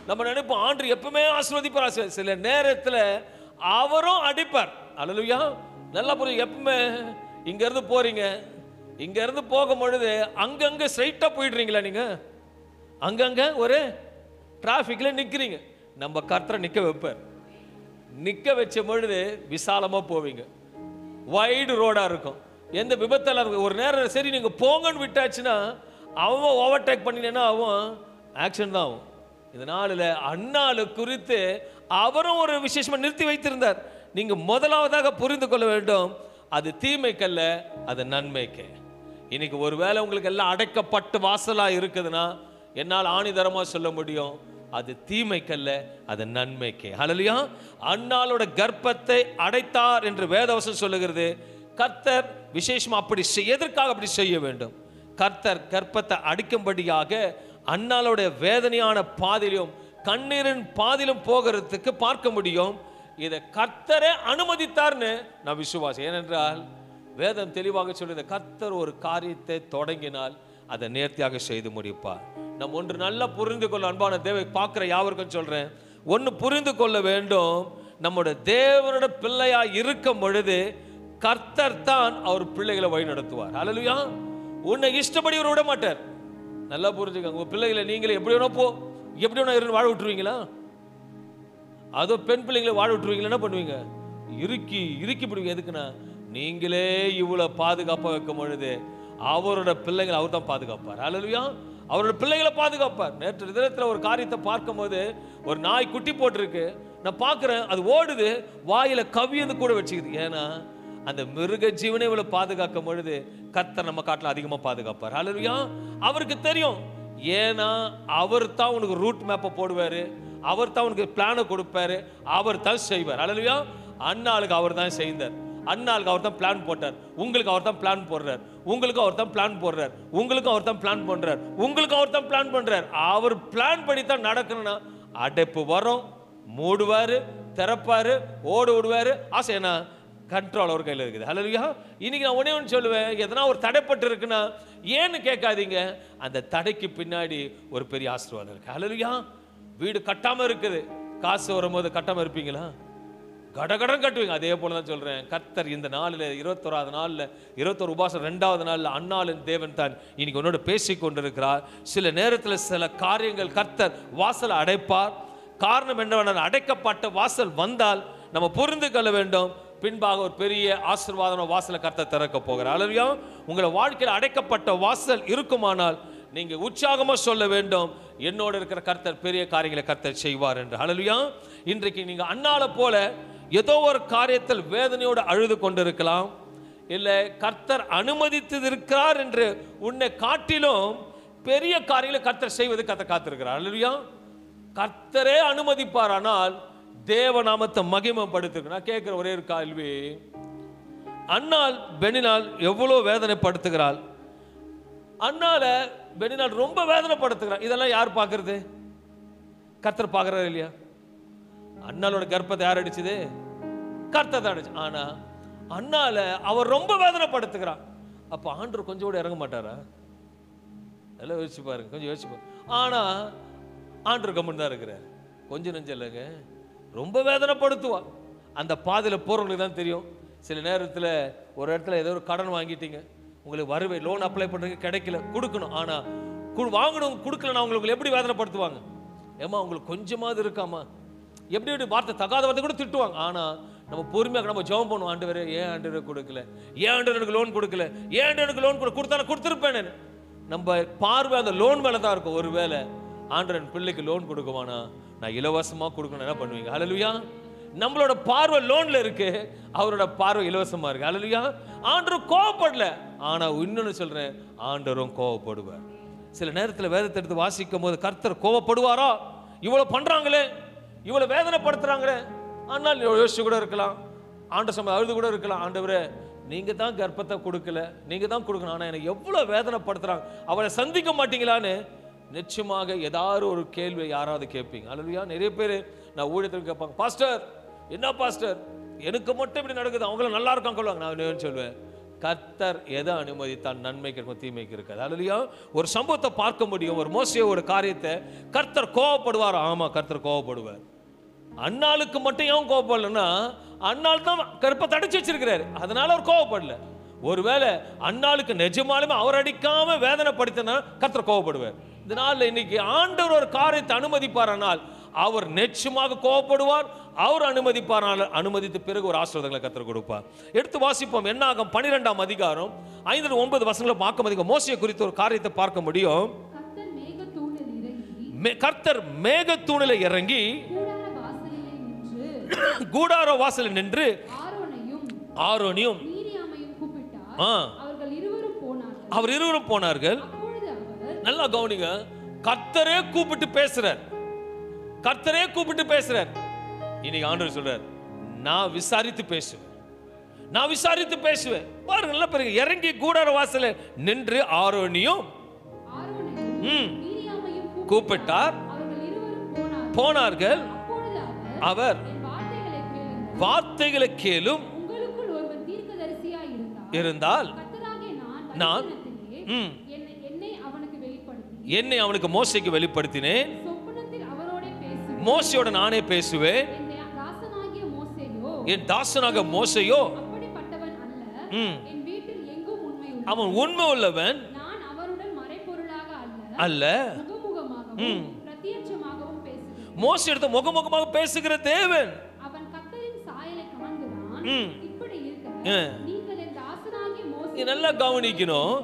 நம்ம நினைப்போம் ஆண்டு எப்பவுமே ஆசீர்வதிப்பார். சில நேரத்தில் அவரும் அடிப்பார். ஹல்லேலூயா. நல்லா புரியும். எப்பவுமே இங்க இருந்து போறீங்க, இங்க இருந்து போகும் பொழுது அங்கங்க ஸ்ட்ரைட்டா போயிடுறீங்களா? நீங்க அங்கங்க ஒரு டிராபிக்ல நிக்கிறீங்க. நம்ம கர்த்தரை நிக்க வைப்பார். நிக்க வச்ச பொழுது விசாலமா போவீங்க. வைடு ரோடா இருக்கும். எந்த விபத்தில் ஒரு நேரம் சரி நீங்க போங்கன்னு விட்டாச்சுன்னா அவன் ஓவர்டேக் பண்ணினா அவன் ஆக்சிடென்ட் தான் ஆகும். இதனால அன்னாளு குறித்து அவரும் ஒரு விசேஷமா நிறுத்தி வைத்திருந்தார். நீங்க முதலாவதாக புரிந்து கொள்ள வேண்டும், அது தீமைக்கல்ல, அது நன்மைக்கு. இன்னைக்கு ஒருவேளை உங்களுக்கு எல்லாம் அடைக்கப்பட்டு வாசலா இருக்குதுன்னா என்னால் ஆணிதரமா சொல்ல முடியும், அது தீமைக்கல்ல, அது நன்மைக்கு. ஹல்லேலூயா. அன்னாளோட கர்ப்பத்தை அடைத்தார் என்று வேதவசனம் சொல்லுகிறது. கர்த்தர் விசேஷமா அப்படி எதற்காக அப்படி செய்ய வேண்டும்? கர்த்தர் கர்ப்பத்தை அடிக்கும்படியாக அன்னாளுடைய வேதனையான பாதிலும் கண்ணீரின் பாதிலும் போகிறதுக்கு பார்க்க முடியும். இதை கர்த்தரே அனுமதித்தார்னு நான் விசுவாசம். ஏனென்றால் வேதம் தெளிவாக சொல்லுது, கர்த்தர் ஒரு காரியத்தை தொடங்கினால் அதை நேர்த்தியாக செய்து முடிப்பார். நம்ம ஒன்று நல்லா புரிந்து கொள்ள அன்பான தேவை பார்க்கிற யாவருக்கும் சொல்றேன், ஒன்று புரிந்து கொள்ள வேண்டும், நம்முடைய தேவனோட பிள்ளையா இருக்கும் பொழுது கர்த்தர் தான் அவர் பிள்ளைகளை வழி நடத்துவார். ஹல்லேலூயா. உன்னை இஷ்டப்படி அவர் விட மாட்டார். நல்லா புரிஞ்சுக்கோங்க. உங்க பிள்ளைகளை நீங்களே எப்படி வேணா எப்படி வேணா இருந்து வாழ விட்டுருவீங்களா? அதோ பெண் பிள்ளைங்களை வாழ விட்டுருவீங்களா? என்ன பண்ணுவீங்க? இறுக்கி பிடிவீங்க. எதுக்குன்னா நீங்களே இவ்வளவு பாதுகாப்பாக வைக்கும் பொழுது அவரோட பிள்ளைகளை அவர் தான் பாதுகாப்பார். ஹல்லேலூயா. அவரோட பிள்ளைகளை பாதுகாப்பார். நேற்று தினத்தில் ஒரு காரியத்தை பார்க்கும் போது ஒரு நாய் குட்டி போட்டிருக்கு. நான் பார்க்கிறேன், அது ஓடுது, வாயில கவியது கூட வச்சுக்குது. ஏன்னா அந்த மிருக ஜீவனை இவ்வளவு பாதுகாக்கும் பொழுது கர்த்தர் நம்ம காட்டில் அதிகமா பாதுகாப்பார். ஹல்லேலூயா. அவருக்கு தெரியும். ஏன்னா அவர் தான் உனக்கு ரூட் மேப்பை போடுவாரு, அவர் தான் உனக்கு பிளானை கொடுப்பாரு, அவர் தான் செய்வார். ஹல்லேலூயா. அன்னாளுக்கு அவர் தான் செய்தார். அன்னாளுக்கு அவர் தான் பிளான் போட்டார். உங்களுக்கு அவர் தான் பிளான் போடுறார். உங்களுக்கு அவர் தான் பிளான் போடுறார். உங்களுக்கும் அவர் தான் பிளான் பண்றார். உங்களுக்கு அவர் தான் பிளான் பண்றார். அவர் பிளான் படி தான் நடக்கணும்னா அடைப்பு வரும், மூடுவாரு, திறப்பாரு, ஓடு விடுவாரு. ஆசை என்ன? கண்ட்ரோல் அவர் கையில் இருக்குது. ஹல்லேலூயா. இன்னைக்கு நான் ஒண்ணே ஒன்று சொல்லுவேன், எதனா ஒரு தடைப்பட்டு இருக்குன்னா ஏன்னு கேட்காதீங்க, அந்த தடைக்கு பின்னாடி ஒரு பெரிய ஆசீர்வாதம் இருக்கு. ஹல்லேலூயா. வீடு கட்டாம இருக்குது, காசு வரும்போது கட்டாம இருப்பீங்களா? கடகடன் கட்டுவீங்க. அதே போல தான் சொல்றேன், கர்த்தர் இந்த நாளில் 21வது நாளில் 21 உபவாசம் 2வது நாளில் அன்னாளின் தேவன் தான் இன்னைக்கு உன்னோட பேசிக் கொண்டிருக்கிறார். சில நேரத்தில் சில காரியங்கள் கர்த்தர் வாசல் அடைப்பார். காரணம் என்னவென்றால் அடைக்கப்பட்ட வாசல் வந்தால் நம்ம புரிந்து கொள்ள வேண்டும், பின்பாக ஒரு பெரிய ஆசீர்வாதம் வாசலை கர்த்தர் திறக்க போகிறார். ஹல்லேலூயா. உங்களை வாழ்க்கையில் அடைக்கப்பட்ட வாசல் இருக்குமானால் நீங்க உற்சாகமா சொல்ல வேண்டும், என்னோட இருக்கிற கர்த்தர் பெரிய காரியங்களை கர்த்தர் செய்வார் என்று. ஹல்லேலூயா. இன்றைக்கு நீங்க அன்னாளை போல ஏதோ ஒரு காரியத்தில் வேதனையோடு அழுது கொண்டிருக்கலாம், இல்லை கர்த்தர் அனுமதித்து இருக்கிறார் என்று உன்னை காட்டிலும் பெரிய காரியங்களை கர்த்தர் செய்வது கர்த்தர் காத்திருக்கிறார். ஹல்லேலூயா. கர்த்தரே அனுமதிப்பார். ஆனால் தேவநாமத்தை மகிமைப்படுத்து. நான் கேட்கிற ஒரே ஒரு கேள்வி, அன்னாள் பெனினாள் எவ்வளவு வேதனைப்படுத்துகிறாள்? அன்னால பெனினாள் ரொம்ப வேதனைப்படுத்துகிறாள். இதெல்லாம் யார் பார்க்கறது? கர்த்தர் பார்க்கறாரு இல்லையா? அன்னாளோட கர்ப்பத்தை யார் அடிச்சது? கர்த்தர் தான் அடிச்சு. ஆனா அன்னால அவர் ரொம்ப வேதனைப்படுத்துகிறார். அப்ப ஆண்டவர் கொஞ்சம் கூட இறங்க மாட்டாரா? எல்லாம் யோசிச்சு பாருங்க, கொஞ்சம் யோசிச்சு பாருங்க. ஆனா ஆண்டவர் கம்மன் தான் இருக்கிறார். கொஞ்சம் நெஞ்சம் இல்லைங்க, ரொம்ப வேதனைப்படுத்துவா. அந்த பாதையில் போறவங்களுக்கு தான் தெரியும். சில நேரத்தில் ஒரு இடத்துல ஏதோ ஒரு கடன் வாங்கிட்டீங்க, உங்களுக்கு வருவே லோன் அப்ளை பண்ணுறதுக்கு கிடைக்கல, கொடுக்கணும். ஆனால் வாங்கணும் கொடுக்கலன்னா உங்களுக்கு எப்படி வேதனைப்படுத்துவாங்க? ஏமா உங்களுக்கு கொஞ்சமாவது இருக்காமா, எப்படி எப்படி வார்த்தை தகாத வார்த்தை கூட திட்டுவாங்க. ஆனால் நம்ம பொறுமையாக நம்ம ஜெபம் பண்ணுவோம், ஆண்டவரே ஏன் ஆண்டவரே கொடுக்கல, ஏன் ஆண்டவர் எனக்கு லோன் கொடுக்கல, ஏன் ஆண்டவர் எனக்கு லோன் கொடுத்தா நான் கொடுத்துருப்பேன். நம்ம பார்வை அந்த லோன் மேலே தான் இருக்கும். ஒரு வேளை ஆண்டவர் என் பிள்ளைக்கு லோன் கொடுக்குவானா, நான் இலவசமாக கொடுக்கணும் என்ன பண்ணுவீங்க? ஹல்லேலூயா. நம்மளோட பார்வை லோன்ல இருக்கு, அவரோட பார்வை இலவசமா இருக்கு. ஹல்லேலூயா. ஆண்டவர் கோவப்படல, ஆனா இன்னொன்னு சொல்றேன், ஆண்டவரும் கோவப்படுவார். சில நேரத்தில் வேதத்தை எடுத்து வாசிக்கும் போது கர்த்தர் கோவப்படுவாரா? இவ்வளவு பண்றாங்களே, இவ்வளவு வேதனைப்படுத்துறாங்களே, ஆனால் யோசிச்சு கூட இருக்கலாம், ஆண்ட சமயம் அழுது கூட இருக்கலாம், ஆண்டவரே நீங்க தான் கர்ப்பத்தை கொடுக்கல, நீங்க தான் கொடுக்கணும், ஆனா எனக்கு எவ்வளவு வேதனைப்படுத்துறாங்க, அவளை சந்திக்க மாட்டீங்களான்னு நிச்சயமாக ஏதாவது ஒரு கேள்வியை யாராவது கேட்பீங்க. அல்லையா? நிறைய பேர் நான் ஊழியத்துக்கு கேட்பாங்க, பாஸ்டர் என்ன பாஸ்டர் எனக்கு மட்டும் இப்படி நடக்குது, அவங்களும் நல்லா இருக்காங்க சொல்லுவாங்க. நான் சொல்லுவேன், கர்த்தர் எதை அனுமதித்தான் நன்மைக்கு இருக்கும் தீமைக்கு இருக்காது. அல்லையா? ஒரு சம்பவத்தை பார்க்க முடியும், ஒரு மோசே ஒரு காரியத்தை கர்த்தர் கோவப்படுவார். ஆமா கர்த்தர் கோவப்படுவார். அண்ணாளுக்கு மட்டும் ஏன் கோவப்படலன்னா, அண்ணாள் தான் கர்ப்பத்தை அடைச்சு வச்சிருக்கிறாரு, அதனால அவர் கோவப்படல. ஒருவேளை அண்ணாளுக்கு நிஜமாலுமே அவர் அடிக்காம வேதனைப்படுத்தினா கர்த்தர் கோவப்படுவார். இதனால இன்னைக்கு ஆண்டவர் ஒரு காரியத்தை அனுமதிப்பாரானால் அவர் நிச்சயமாக கோவப்படுவார். அவர் அனுமதிப்பாரானால் அனுமதித்த பிறகு ஒரு ஆசீர்வாதங்களை கர்த்தர் கொடுப்பார். எடுத்து வாசிப்போம். என்னாகும் 12ஆம் அதிகாரம் 5-9 வசனங்களை பார்க்க முடியும். மோசே குறித்த ஒரு காரியத்தை பார்க்க முடியும். கர்த்தர் மேகத்தூணில் இறங்கி கூடார வாசலில் நின்று ஆரோனையும் அவர் இருவரும் போனார்கள். நல்லா கவனிங்க, கர்த்தரே கூப்பிட்டு பேசுறார், கர்த்தரே கூப்பிட்டு பேசுறார். இன்னைக்கு ஆண்டவர் சொல்றார், நான் விசாரித்து பேசுவேன், நான் விசாரித்து பேசுவேன். பாருங்க நல்லா பாருங்க, இறங்கி கூடார வாசல்ல நின்று ஆரோனியும் கூப்பிட்டார், போனார்கள். அவர் வார்த்தைகளை கேளும் இருந்தால் நான் என்னை அவனுக்கு மோசேக்கு வெளிப்படுத்தினேன், மோசையோட நானே பேசுவேன். என் தாசனாக மோசையோ அவன் உண்மை உள்ளவன் அல்ல. மோசை எடுத்த முகமுகமாக பேசுகிற தேவன். நல்லா கவனிக்கணும்,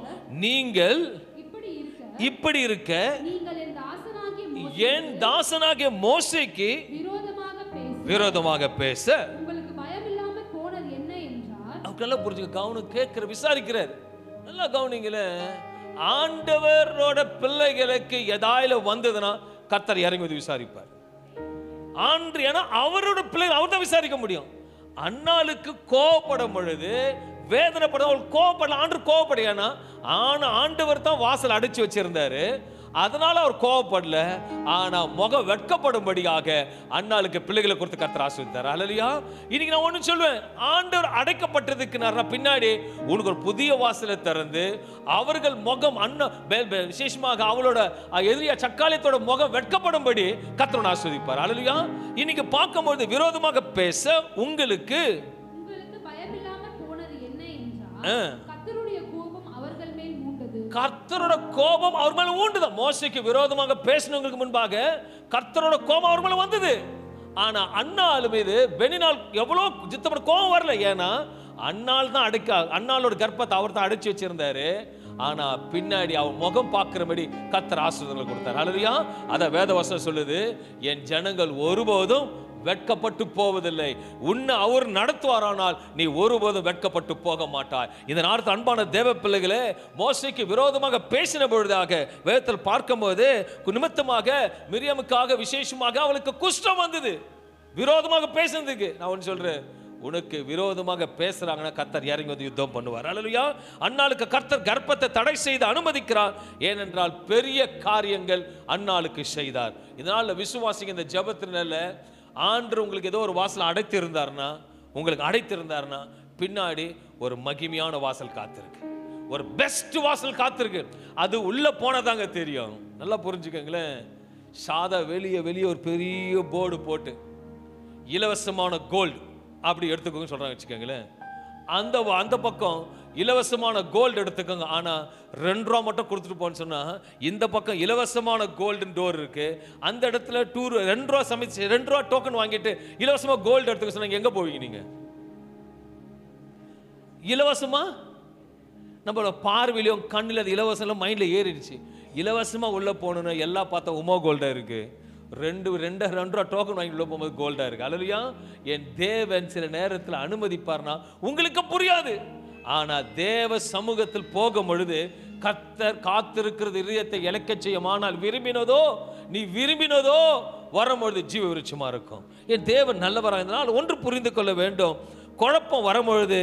நீங்கள் இப்படி இருக்க என் தாசனாகிய மோசேக்கு விரோதமாக பேச நல்லா புரிஞ்சுக்க. கவனம் கேட்கிற விசாரிக்கிறார். நல்லா கவனிங்களே, ஆண்டவரோட பிள்ளைகளுக்கு எதாயில வந்ததுன்னா கர்த்தர் இறங்கி வந்து விசாரிப்பார். ஆண்டு ஏன்னா அவரோட பிள்ளைகள் அவர் தான் விசாரிக்க முடியும். அண்ணாளுக்கு கோபப்படும் பொழுது வேதனைப்பட கோபப்படல, ஆண்டு கோபப்படையானா, ஆனா ஆண்டவர் தான் வாசல் அடைச்சு வச்சிருந்தாரு, அதனால அவர் கோபப்படல. ஆனா முகம் வெட்கப்படும்படியாக அண்ணாளுக்கு பிள்ளைகளை கொடுத்து கர்த்தர் ஆசீர்வதித்தார். அல்லேலூயா. இன்னைக்கு நான் ஒண்ணு சொல்வேன், ஆண்டவர் அடைக்கப்பட்டதுக்கு நான் பின்னாடி உனக்கு ஒரு புதிய வாசலை திறந்து அவர்கள் முகம் அண்ணா விசேஷமாக அவளோட எதிரியா சக்காலத்தோட முகம் வெட்கப்படும்படி கர்த்தர் ஆசீர்வதிப்பார். அல்லேலூயா. இன்னைக்கு பார்க்கும்போது விரோதமாக பேச உங்களுக்கு கர்த்தரோட கோபம் அவர் மேல ஊண்டுது. மோசேக்கு விரோதமாக பேசினவங்களுக்கு முன்பாக கர்த்தரோட கோபம் அவர் மேல வந்தது. ஆனா அண்ணாள் மீது பெனினால் எவ்வளவு ஜித்தப்பட கோபம் வரல. ஏன்னா அண்ணாள் தான் அண்ணாளோட கர்ப்பத்தை அவர் தான் அடைச்சு வச்சிருந்தாரு. ஆனா பின்னாடி அவர் முகம் பார்க்கிறபடி கர்த்தர் ஆசீர்வாதங்களை கொடுத்தார். அல்லேலூயா. அத வேதவசனம் சொல்லுது, என் ஜனங்கள் ஒருபோதும் வெட்கப்பட்டு போவதில்லை, உன்னை அவர் நடத்துவாரானால் நீ ஒருபோதும் வெட்கப்பட்டு போக மாட்டாய். இதன் அர்த்தம் அன்பான தேவ பிள்ளைகளே, மோசேக்கு விரோதமாக பேசின பொழுதாக வேதத்தில் பார்க்கும்போது நிமித்தமாக மிரியாமுக்காக விசேஷமாக அவளுக்கு குஷ்டம் வந்தது. விரோதமாக பேசினதுக்கு நான் ஒன்று சொல்றேன், உனக்கு விரோதமாக பேசுறாங்கன்னா கர்த்தர் இறங்கி வந்து யுத்தம் பண்ணுவார். அல்லேலூயா. அன்னாளுக்கு கர்த்தர் கர்ப்பத்தை தடை செய்து அனுமதிக்கிறார். ஏனென்றால் பெரிய காரியங்கள் அன்னாளுக்கு செய்தார். இதனால விசுவாசிங்க இந்த ஜெபத்தினால ஆண்டவர் உங்களுக்கு ஏதோ ஒரு வாசல் அடைத்திருந்தார்னா, உங்களுக்கு அடைத்திருந்தார்னா பின்னாடி ஒரு மகிமையான வாசல் காத்திருக்கு, ஒரு பெஸ்ட் வாசல் காத்திருக்கு. அது உள்ள போனதாங்க தெரியும். நல்லா புரிஞ்சுக்கங்களேன். சாதா வெளியே ஒரு பெரிய போர்டு போட்டு இலவசமான கோல்டு அப்படி எடுத்துக்கோங்க சொல்றாங்க வச்சுக்கோங்களேன். அந்த பக்கம் இலவசமான கோல்டு எடுத்துக்கோங்க, ஆனா 2 ரூபா மட்டும் கொடுத்துட்டு போன்னு சொன்னா, இந்த பக்கம் இலவசமான கோல்டன் டோர் இருக்கு, அந்த இடத்துல 2 ரூபா சமைச்சு 2 ரூபா டோக்கன் வாங்கிட்டு இலவசமா கோல்டு எடுத்துக்க சொன்னாங்க, எங்க போவீங்க நீங்க? இலவசமா நம்மளோட பார்வையிலும் கண்ணில் அது இலவசம் மைண்ட்ல ஏறிடுச்சு. இலவசமா உள்ள போகணும்னு எல்லாம் பார்த்தா உமா கோல்டா இருக்கு, 2 ரூபா டோக்கன் வாங்கி உள்ள போகும்போது கோல்டா இருக்கு. அல்லேலூயா. என் தேவன் சில நேரத்தில் அனுமதிப்பார்னா உங்களுக்கு புரியாது, ஆனா தேவ சமூகத்தில் போகும் பொழுது கர்த்தர் காத்திருக்கிறது இதயத்தை இலக்க செய்யுமானால் நீ விரும்பினதோ வரும்பொழுது ஜீவ விருட்சமா இருக்கும். என் தேவன் நல்லவராக இருந்தனால் ஒன்று புரிந்து கொள்ள வேண்டும், குழப்பம் வரும்பொழுது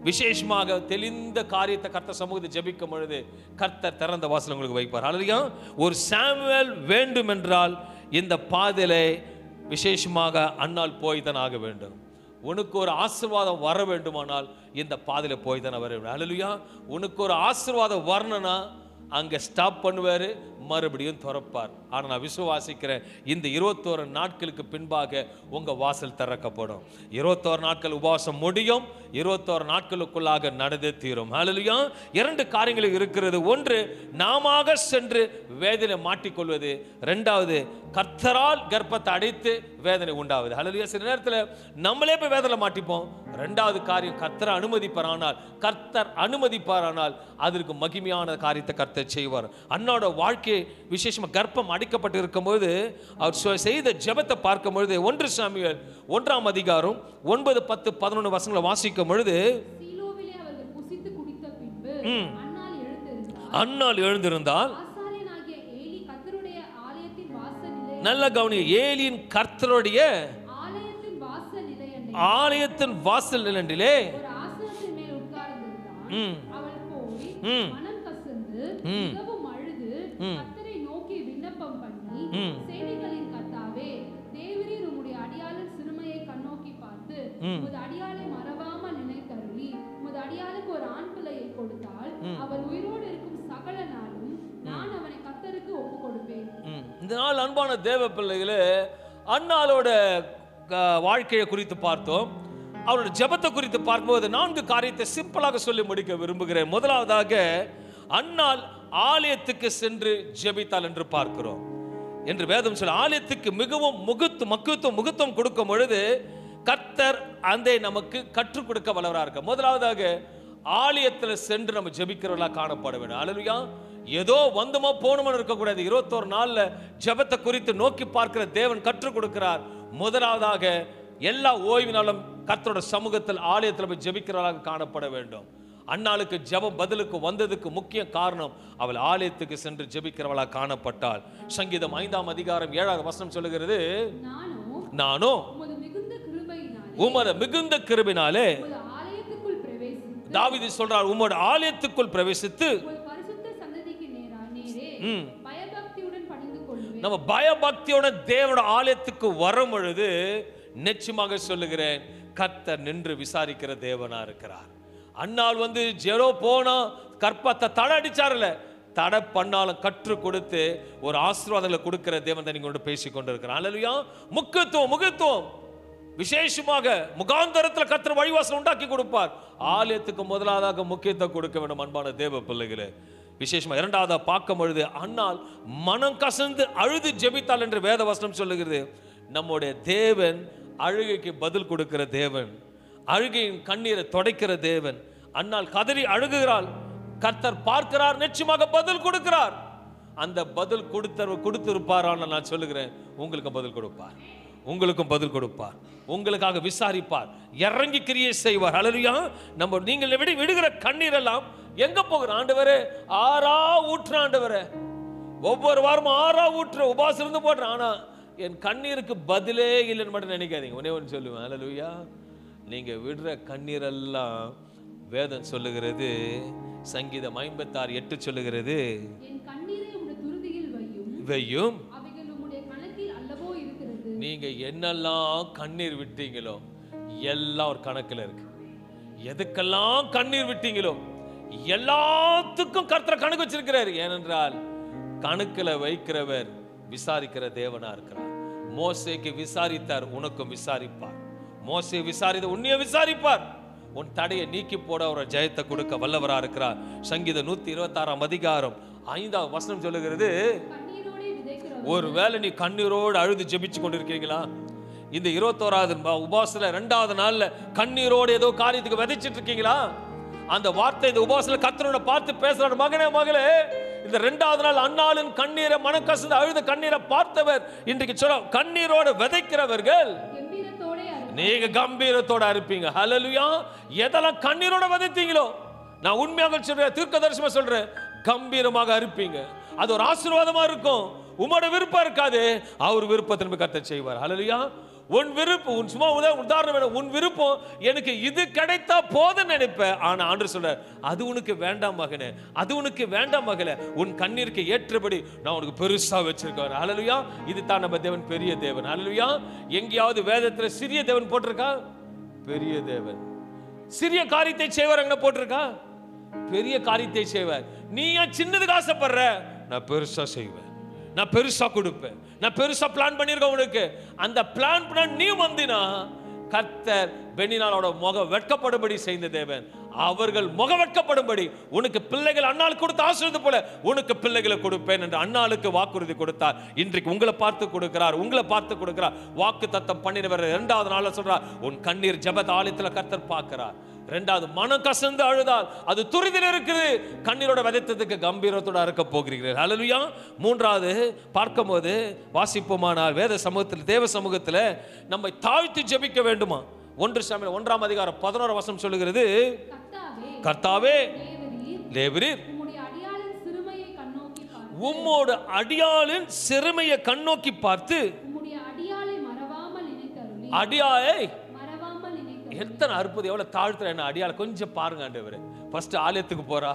விசேஷமாக தெளிந்த காரியத்தை கர்த்தர் சமூகத்தை ஜெபிக்கும் பொழுது கர்த்தர் திறந்த வாசல் உங்களுக்கு வைப்பார். அல்லேலூயா. ஒரு சாமுவேல் வேண்டும் என்றால் இந்த பாதையிலே விசேஷமாக அன்னாள் போய் தான் ஆக வேண்டும். உனக்கு ஒரு ஆசீர்வாதம் வர வேண்டுமானால் இந்த பாதையில போய் தான் வர வேண்டும். அல்லேலூயா. உனக்கு ஒரு ஆசீர்வாதம் வரணும்னா அங்க ஸ்டாப் பண்ணுவாரு, மறுபடியும் திறப்பார். ஆனா நான் விசுவாசிக்கிறேன், இந்த 21 நாட்களுக்கு பின்பாக உங்க வாசல் திறக்கப்படும். 21 நாட்கள் உபவாசம் முடியும், 21 நாட்களுக்குள்ளாக நடந்தே தீரும். ஹல்லேலூயா. 2 காரியங்கள் இருக்கிறது. ஒன்று, நாமாக சென்று வேதனை மாட்டிக்கொள்வது. 2வது, கர்த்தரால் கர்ப்பத்தை அடைத்து வேதனை உண்டாவது. ஹல்லேலூயா. சில நேரத்தில் நம்மளே போய் வேதனை மாட்டிப்போம். 2வது காரியம், கர்த்தர் அனுமதிப்பாரானால் அதற்கு மகிமையான காரியத்தை கர்த்தர் செய்வார். அண்ணாவோட வாழ்க்கை விசேஷமா கர்ப்பம் அடைக்கப்பட்டு இருக்கும்போது அவர் செய்த ஜெபத்தை பார்க்கும் பொழுது 1 சாமுவேல் 1ஆம் அதிகாரம் 9, 10, 11 வசனங்களை வாசிக்கும் பொழுது, சீலோவிலே அவர்கள் புசித்து குடித்த பின்பு அன்னாள் எழுந்திருந்தால் ஆசாரியனாகிய ஏலி கர்த்தருடைய ஆலயத்தின் வாசலிலே, நல்ல கவனிங்க, ஏலியின் கர்த்தருடைய ஆலயத்தின் வாசல் நிலையிலே ஒரு ஆசனத்தின் மேல் உட்கார்ந்திருந்தான். அவள் போய் மனம் கசந்து மிகவும் அழுது கர்த்தரை நோக்கி விண்ணப்பம் பண்ணி, சேனைகளின் கர்த்தாவே, தேவரீர் உம்முடைய அடியாளின் சிறுமையை கண்ணோக்கி பார்த்து உமது அடியாளை மறவாமல் நினைத்தருளி உமது அடியாளுக்கு ஒரு ஆண் பிள்ளையை கொடுத்தால் அவள் உயிரோடு இருக்கும் சகல நாளும் நான் அவனை கர்த்தருக்கு ஒப்பு கொடுப்பேன். இந்த நாள் அன்பான தேவ பிள்ளைகளே, அன்னாளோட வாழ்க்கையை குறித்து பார்த்தோம். அவரோட ஜெபத்தை குறித்து பார்க்கும்போது 4 காரியத்தை சிம்பிளாக சொல்லி முடிக்க விரும்புகிறேன். முதலாவதாக, அன்னாள் ஆலயத்துக்கு சென்று ஜெபித்தாள் என்று பார்க்கிறோம். என்று வேதம் சொல்ல, ஆலயத்துக்கு மிகவும் முகத்துவம் கொடுக்கும் பொழுது கர்த்தர் அந்த நமக்கு கற்றுக் கொடுக்க வல்லவராக இருக்க. முதலாவதாக, ஆலயத்தில் சென்று நம்ம ஜெபிக்கிறவர்களாக காணப்பட வேண்டும். அல்லேலூயா. ஏதோ வந்தோமோ போனோமோ இருக்கக்கூடாது. 21 நாள்ல ஜெபத்தை குறித்து நோக்கி பார்க்கிற தேவன் கற்றுக் கொடுக்கிறார். முதலாவதாக, எல்லா ஓய்வினாலும் கர்த்தரோட சமூகத்தில் ஆலயத்தில் போய் ஜெபிக்கிறவர்களாக காணப்பட வேண்டும். அன்னாளுக்கு ஜெபம் பதிலுக்கு வந்ததுக்கு முக்கிய காரணம், அவள் ஆலயத்துக்கு சென்று ஜெபிக்கிறவளாக காணப்பட்டாள். சங்கீதம் 5ஆம் அதிகாரம் 7வது வசனம் சொல்லுகிறது, நானோ உமது மிகுந்த கிருபையினாலே தாவீது சொல்றார், உமது ஆலயத்துக்குள் பிரவேசித்து நம்ம பயபக்தியுடன் தேவனோட ஆலயத்துக்கு வரும் பொழுது நிச்சயமாக சொல்லுகிறேன், கர்த்தர் நின்று விசாரிக்கிற தேவனா இருக்கிறார். அன்னாள் ஜெரோ போனா கற்பத்தை தடை அடிச்சார்ல, தடை பண்ணாலும் கற்றுக் கொடுத்து ஒரு ஆசீர்வாதங்களை கொடுக்கிற தேவன் தான் நீங்க பேசிக் கொண்டிருக்கிறார். அல்லேலூயா. முகத்துவம் விசேஷமாக முகாந்தரத்தில் கர்த்தர் வழிவாசல் உண்டாக்கி கொடுப்பார். ஆலயத்துக்கு முதலாவதாக முக்கியத்துவம் கொடுக்க வேண்டும். அன்பான தேவ பிள்ளைகளே, விசேஷமா 2வது பார்க்கும் பொழுது அன்னாள் மனம் கசந்து அழுது ஜெபித்தாள் என்று வேத வசனம் சொல்லுகிறது. நம்முடைய தேவன் அழுகைக்கு பதில் கொடுக்கிற தேவன், அழுகையின் கண்ணீரை துடைக்கிற தேவன். அன்னாள் கதறி அழுகுகிறாள், கர்த்தர் பார்க்கிறார், நிச்சயமாக பதில் கொடுக்கிறார். அந்த பதில் கொடுத்திருப்பார். ஆனால் நான் சொல்லுகிறேன், உங்களுக்கும் பதில் கொடுப்பார், உங்களுக்காக விசாரிப்பார், இறங்கி கிரியை செய்வார். அல்லேலூயா. நீங்கள் விடுகிற கண்ணீர் எல்லாம் எங்க போகிற? ஆண்டவரே, ஆறா ஊற்ற ஆண்டவரே, ஒவ்வொரு வாரமும் ஆறா ஊற்ற உபாசம் இருந்து போடுறேன், ஆனா என் கண்ணீருக்கு பதிலே இல்லைன்னு மட்டும் நினைக்காதீங்க. ஒன்று சொல்லுவேன், அல்லேலூயா. நீங்க விடுற கண்ணீர் எல்லாம் வேதம் சொல்லுகிறது, சங்கீதம் 56:8 சொல்லுகிறது, வையும் நீங்க என்னெல்லாம் கண்ணீர் விட்டீங்களோ எல்லாம் ஒரு கணக்கில் இருக்கு. எதுக்கெல்லாம் கண்ணீர் விட்டீங்களோ எல்லாத்துக்கும் கர்த்தர் கணக்கு வச்சிருக்கிறார். ஏனென்றால் கணக்கில் வைக்கிறவர் விசாரிக்கிற தேவனா இருக்கிறார். மோசேக்கு விசாரித்தார், உனக்கும் விசாரிப்பார். மோசே விசாரித்த உன்னைய விசாரிப்பார். உன் தடையை நீக்கி போட ஒரு ஜெயத்தை கொடுக்க வல்லவரா இருக்கிறார். சங்கீதம் 126 அதிகாரம் 5வது வசனம் சொல்லுகிறது, ஒருவேளை நீ கண்ணீரோடு அழுது ஜெபிச்சு கொண்டிருக்கீங்களா? இந்த 21வது உபவாசத்துல 2வது நாள்ல கண்ணீரோடு ஏதோ காரியத்துக்கு விதைச்சிட்டு இருக்கீங்களா? அந்த வார்த்தை இந்த உபவாசத்துல கர்த்தரோட பார்த்து பேசுறாரு, மகனே மகளே, இந்த 2வது நாள் அன்னாளின் கண்ணீரை மனக்கசந்து அழுத கண்ணீரை பார்த்தவர் இன்றைக்கு சொல்ல, கண்ணீரோடு விதைக்கிறவர்கள் நீங்க கம்பீரத்தோட இருப்பீங்க. ஹல்லேலூயா. எதெல்லாம் கண்ணீரோட விதைத்தீங்களோ, நான் உண்மையாக சொல்றேன், தீர்க்கதரிசனமா சொல்றேன், கம்பீரமாக இருப்பீங்க. அது ஒரு ஆசீர்வாதமா இருக்கும். உம்மோட விருப்பம் இருக்காது, அவர் விருப்பத்தை கர்த்தர் செய்வார். ஹல்லேலூயா. உன் விருப்பம், உன் சும்மா உதாரணம், உன் விருப்பம் எனக்கு இது கிடைத்தா போதும் நினைப்பேன். ஆனா ஆண்டவர் சொல்றார், அது உனக்கு வேண்டாம் மகனே, அது உனக்கு வேண்டாம் மகளே, உன் கண்ணீருக்கு ஏற்றபடி நான் உனக்கு பெருசா வச்சிருக்கேன். ஹல்லேலூயா. இது தான் நம்ம தேவன், பெரிய தேவன். ஹல்லேலூயா. எங்கேயாவது வேதத்துல சிறிய தேவன் போட்டிருக்கா? பெரிய தேவன். சிறிய காரியத்தை செய்வார் அங்க போட்டிருக்கா? பெரிய காரியத்தை செய்வார். நீ ஏன் சின்னதுக்கு ஆசைப்படுற? நான் பெருசா செய்வேன், நான் பெருசா கொடுப்பேன், நான் பெருசா பிளான் பண்ணிருக்கேன் உனக்கு. அந்த பிளான் நீ வந்தினா கர்த்தர் பெனினாளோட முக வெட்கப்படும்படி செய்த தேவன். அவர்கள் முக வெட்கப்படும்படி உனக்கு பிள்ளைகள் அன்னாளுக்கு கொடுத்து ஆசீர்வாதம் போல உனக்கு பிள்ளைகளை கொடுப்பேன் என்று அன்னாளுக்கு வாக்குறுதி கொடுத்தார். இன்றைக்கு உங்களை பார்த்து கொடுக்கிறார், உங்களை பார்த்து கொடுக்கிறார். வாக்கு தத்தம் பண்ணினவர் 2வது நாள்ல சொல்றார், உன் கண்ணீர் ஜெப ஆலயத்துல கர்த்தர் பார்க்கிறார். 2வது மனம் கசந்து அழுதால் அது துரிதில் இருக்குது, கண்ணீரோட விதைத்ததுக்கு கம்பீரத்தோட இருக்க போகிறீர்கள். ஹல்லேலூயா. 3வது பார்க்கும்போது வாசிப்போமானால் வேத சமூகத்தில், தேவ சமூகத்தில் நம்மை தாழ்த்தி ஜெபிக்க வேண்டுமா? 1 சாமுவேல் 1ஆம் அதிகாரம் 11 வசனம் சொல்லுகிறது, கர்த்தாவே தேவரீர் உம்மோட அடியாளின் சிறுமையை கண்ணோக்கி பார்த்து அடியாயை எத்தனை அற்புதம், எவ்வளவு தாழ்த்துற என்ன அடியாள கொஞ்சம் பாருங்க ஆண்டவரே. ஃபர்ஸ்ட் ஆலயத்துக்கு போறா,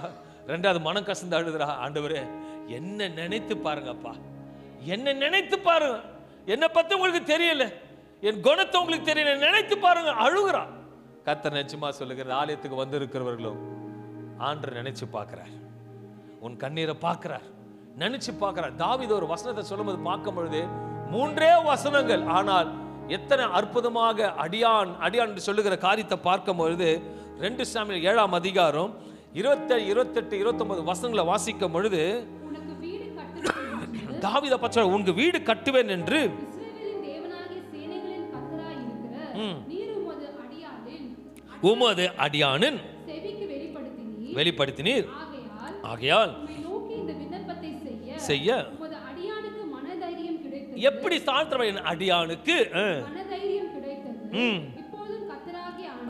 2வது மனம் கசந்து அழுதுறா, ஆண்டவரே என்ன நினைத்து பாருங்கப்பா, என்ன நினைத்து பாருங்க, என்னை பத்தி உங்களுக்கு தெரியல, என் குணத்தை உங்களுக்கு தெரியல, நினைத்து பாருங்க, அழுகுறா. கர்த்தர் நிச்சயமா சொல்லுகிறது, ஆலயத்துக்கு வந்து இருக்கிறவர்களும் ஆண்டவர் நினைச்சு பார்க்கிறார், உன் கண்ணீரை பார்க்கிறார், நினைச்சு பார்க்கிறார். தாவீது ஒரு வசனத்தை சொல்லும்போது பார்க்கும் பொழுது 3 வசனங்கள், ஆனால் எத்தனை அற்புதமாக அடியான் அடியான் என்று சொல்லுகிற காரியத்தை பார்க்கும் பொழுது 2 சாமுவேல் 7ஆம் அதிகாரம் 27, 28, 29 வசனங்களை வாசிக்கும் பொழுது தாவீதை பற்றி உனக்கு வீடு கட்டுவேன் என்று உமது அடியானின் வெளிப்படுத்தினீர், ஆகையால் செய்ய எப்படி தாழ்த்துறவன் அடியானுக்கு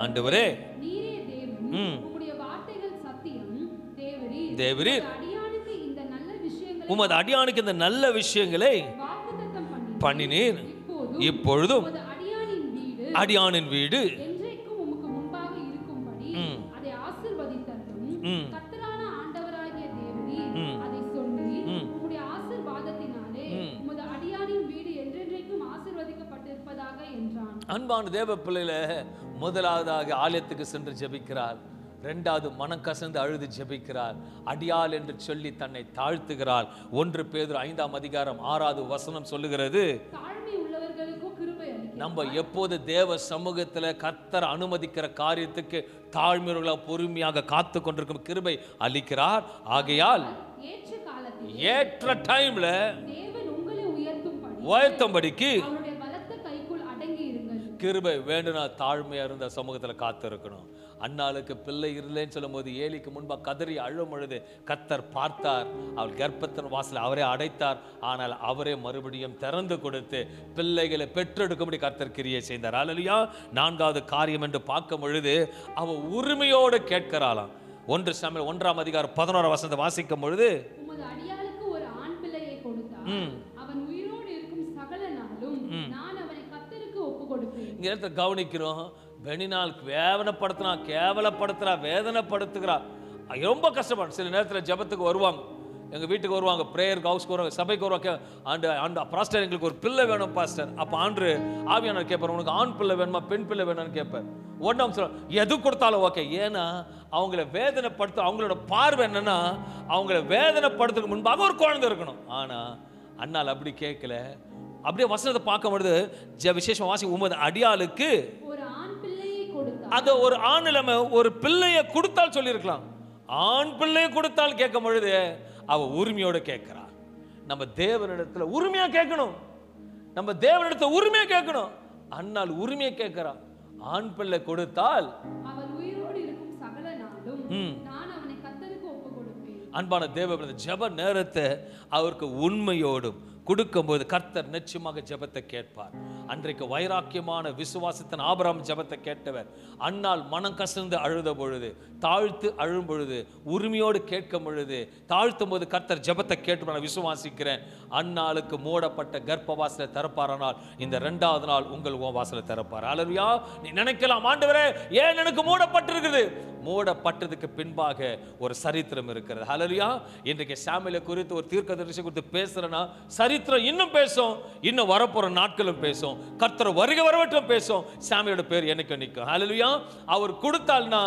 ஆண்டவரே தேவரீர் உமது அடியானுக்கு இந்த நல்ல விஷயங்களை பண்ணினீர், இப்பொழுதும் அடியானின் வீடு அன்பான தேவ பிள்ளையில முதலாவதாக ஆலயத்துக்கு சென்று ஜெபிக்கிறார், 2வது மனம் கசந்து அழுது ஜெபிக்கிறார், அடியாள் என்று சொல்லி தன்னை தாழ்த்துகிறாள். 1 பேதுரு 5ஆம் அதிகாரம் 6வது வசனம் சொல்லுகிறது, நம்ம எப்போது தேவ சமூகத்துல கர்த்தர் அனுமதிக்கிற காரியத்துக்கு தாழ்மையாக பொறுமையாக காத்து கொண்டிருக்கும் கிருபை அளிக்கிறார். ஆகையால் ஏற்ற டைம்ல உயர்த்தும்படிக்கு கிருபை வேண்டுனா தாழ்மையா இருந்த சமூகத்துல காத்து இருக்கணும். அன்னாளுக்கு பிள்ளை இல்லைன்னு சொல்லும் போது ஏலிக்கு முன்பா கதறி அழும் பொழுது கர்த்தர் பார்த்தார், அவள் கர்ப்பத்தின் வாசலை அவரே அடைத்தார். ஆனால் அவரே மறுபடியும் திறந்து கொடுத்து பிள்ளைகளை பெற்றெடுக்கும்படி கர்த்தர் கிரியை செய்தார். ஹல்லேலூயா. 4வது காரியம் என்று பார்க்கும் பொழுது அவ உரிமையோடு கேட்கிறாளாம். 1 சாமுவேல் 1ஆம் அதிகாரம் 11 வசனத்தை வாசிக்கும் பொழுது இங்க கவனிக்கிறோம், பெனினாள் கேவலப்படுத்துறா, வேதனைப்படுத்துகிறா, ரொம்ப கஷ்டப்படும். சில நேரத்தில் ஜெபத்துக்கு வருவாங்க, எங்க வீட்டுக்கு வருவாங்க, பிரேயருக்கு ஹவுஸ்க்கு வருவாங்க, சபைக்கு வருவாங்க. ஆண்டு பாஸ்டர் எங்களுக்கு ஒரு பிள்ளை வேணும் பாஸ்டர். அப்போ ஆண்டு ஆவியானவர் கேட்பார், உனக்கு ஆண் பிள்ளை வேணுமா பெண் பிள்ளை வேணும்னு கேட்பார். ஒன்றாம் சொல்ல எது கொடுத்தாலும் ஓகே. ஏன்னா அவங்கள வேதனைப்படுத்த, அவங்களோட பார்வை என்னன்னா அவங்கள வேதனைப்படுத்துறதுக்கு முன்பாக ஒரு குழந்தை இருக்கணும். ஆனா அண்ணால் அப்படி கேட்கல. அப்படியே வசனத்தை பார்க்கும் பொழுது விசேஷமா வாசி, உமது அடியாளுக்கு ஒரு ஆண் பிள்ளையை கொடுத்தார், அது ஒரு ஆண் இல்லாம ஒரு பிள்ளைய கொடுத்தால் சொல்லியிருக்கலாம். ஆண் பிள்ளைய கொடுத்தால் கேட்கும் பொழுது அவ உரிமையோட கேட்கிறா. நம்ம தேவனிடத்துல உரிமையா கேட்கணும். நம்ம தேவனிடத்துல உரிமையா கேட்கணும். அண்ணால் உரிமையை கேட்கிறா. ஆண் பிள்ளை கொடுத்தால் அவன் உயிரோடு இருக்கும் சகல நாளும் நான் அவனை கர்த்தருக்கு ஒப்பு கொடுப்பேன். அன்பான தேவ ஜெப நேரத்தை அவருக்கு உண்மையோடும் கொடுக்கும்போது கர்த்தர் நிச்சயமாக ஜெபத்தை கேட்பார். அன்றைக்கு வைராக்கியமான விசுவாசத்தின் ஆபிரகாம் ஜெபத்தை கேட்டவர். அண்ணால் மனம் கசந்து அழுத பொழுது, தாழ்த்து அழும் பொழுது, உரிமையோடு கேட்கும் பொழுது, தாழ்த்தும் போது கர்த்தர் ஜெபத்தை கேட்டு நான் விசுவாசிக்கிறேன். அண்ணாளுக்கு மூடப்பட்ட கர்ப்ப வாசலை திறப்பாரானால் இந்த 2வது நாள் உங்கள் வாசலை திறப்பார். அல்லேலூயா. நீ நினைக்கலாம், ஆண்டவரே ஏன் எனக்கு மூடப்பட்டிருக்குது? மூடப்பட்டதுக்கு பின்பாக ஒரு சரித்திரம் இருக்கிறது. அல்லேலூயா. இன்றைக்கு சாமுவேலை குறித்து ஒரு தீர்க்கதரிசி குறித்து பேசுறேன்னா சரித்திரம் இன்னும் பேசும், இன்னும் வரப்போற நாட்களும் பேசும், கர்த்தர் வருகை வரவற்றும் பேசும். சாமுவேலோட பேர் எனக்கு நிற்கும். அல்லேலூயா. அவர் கொடுத்தால்னா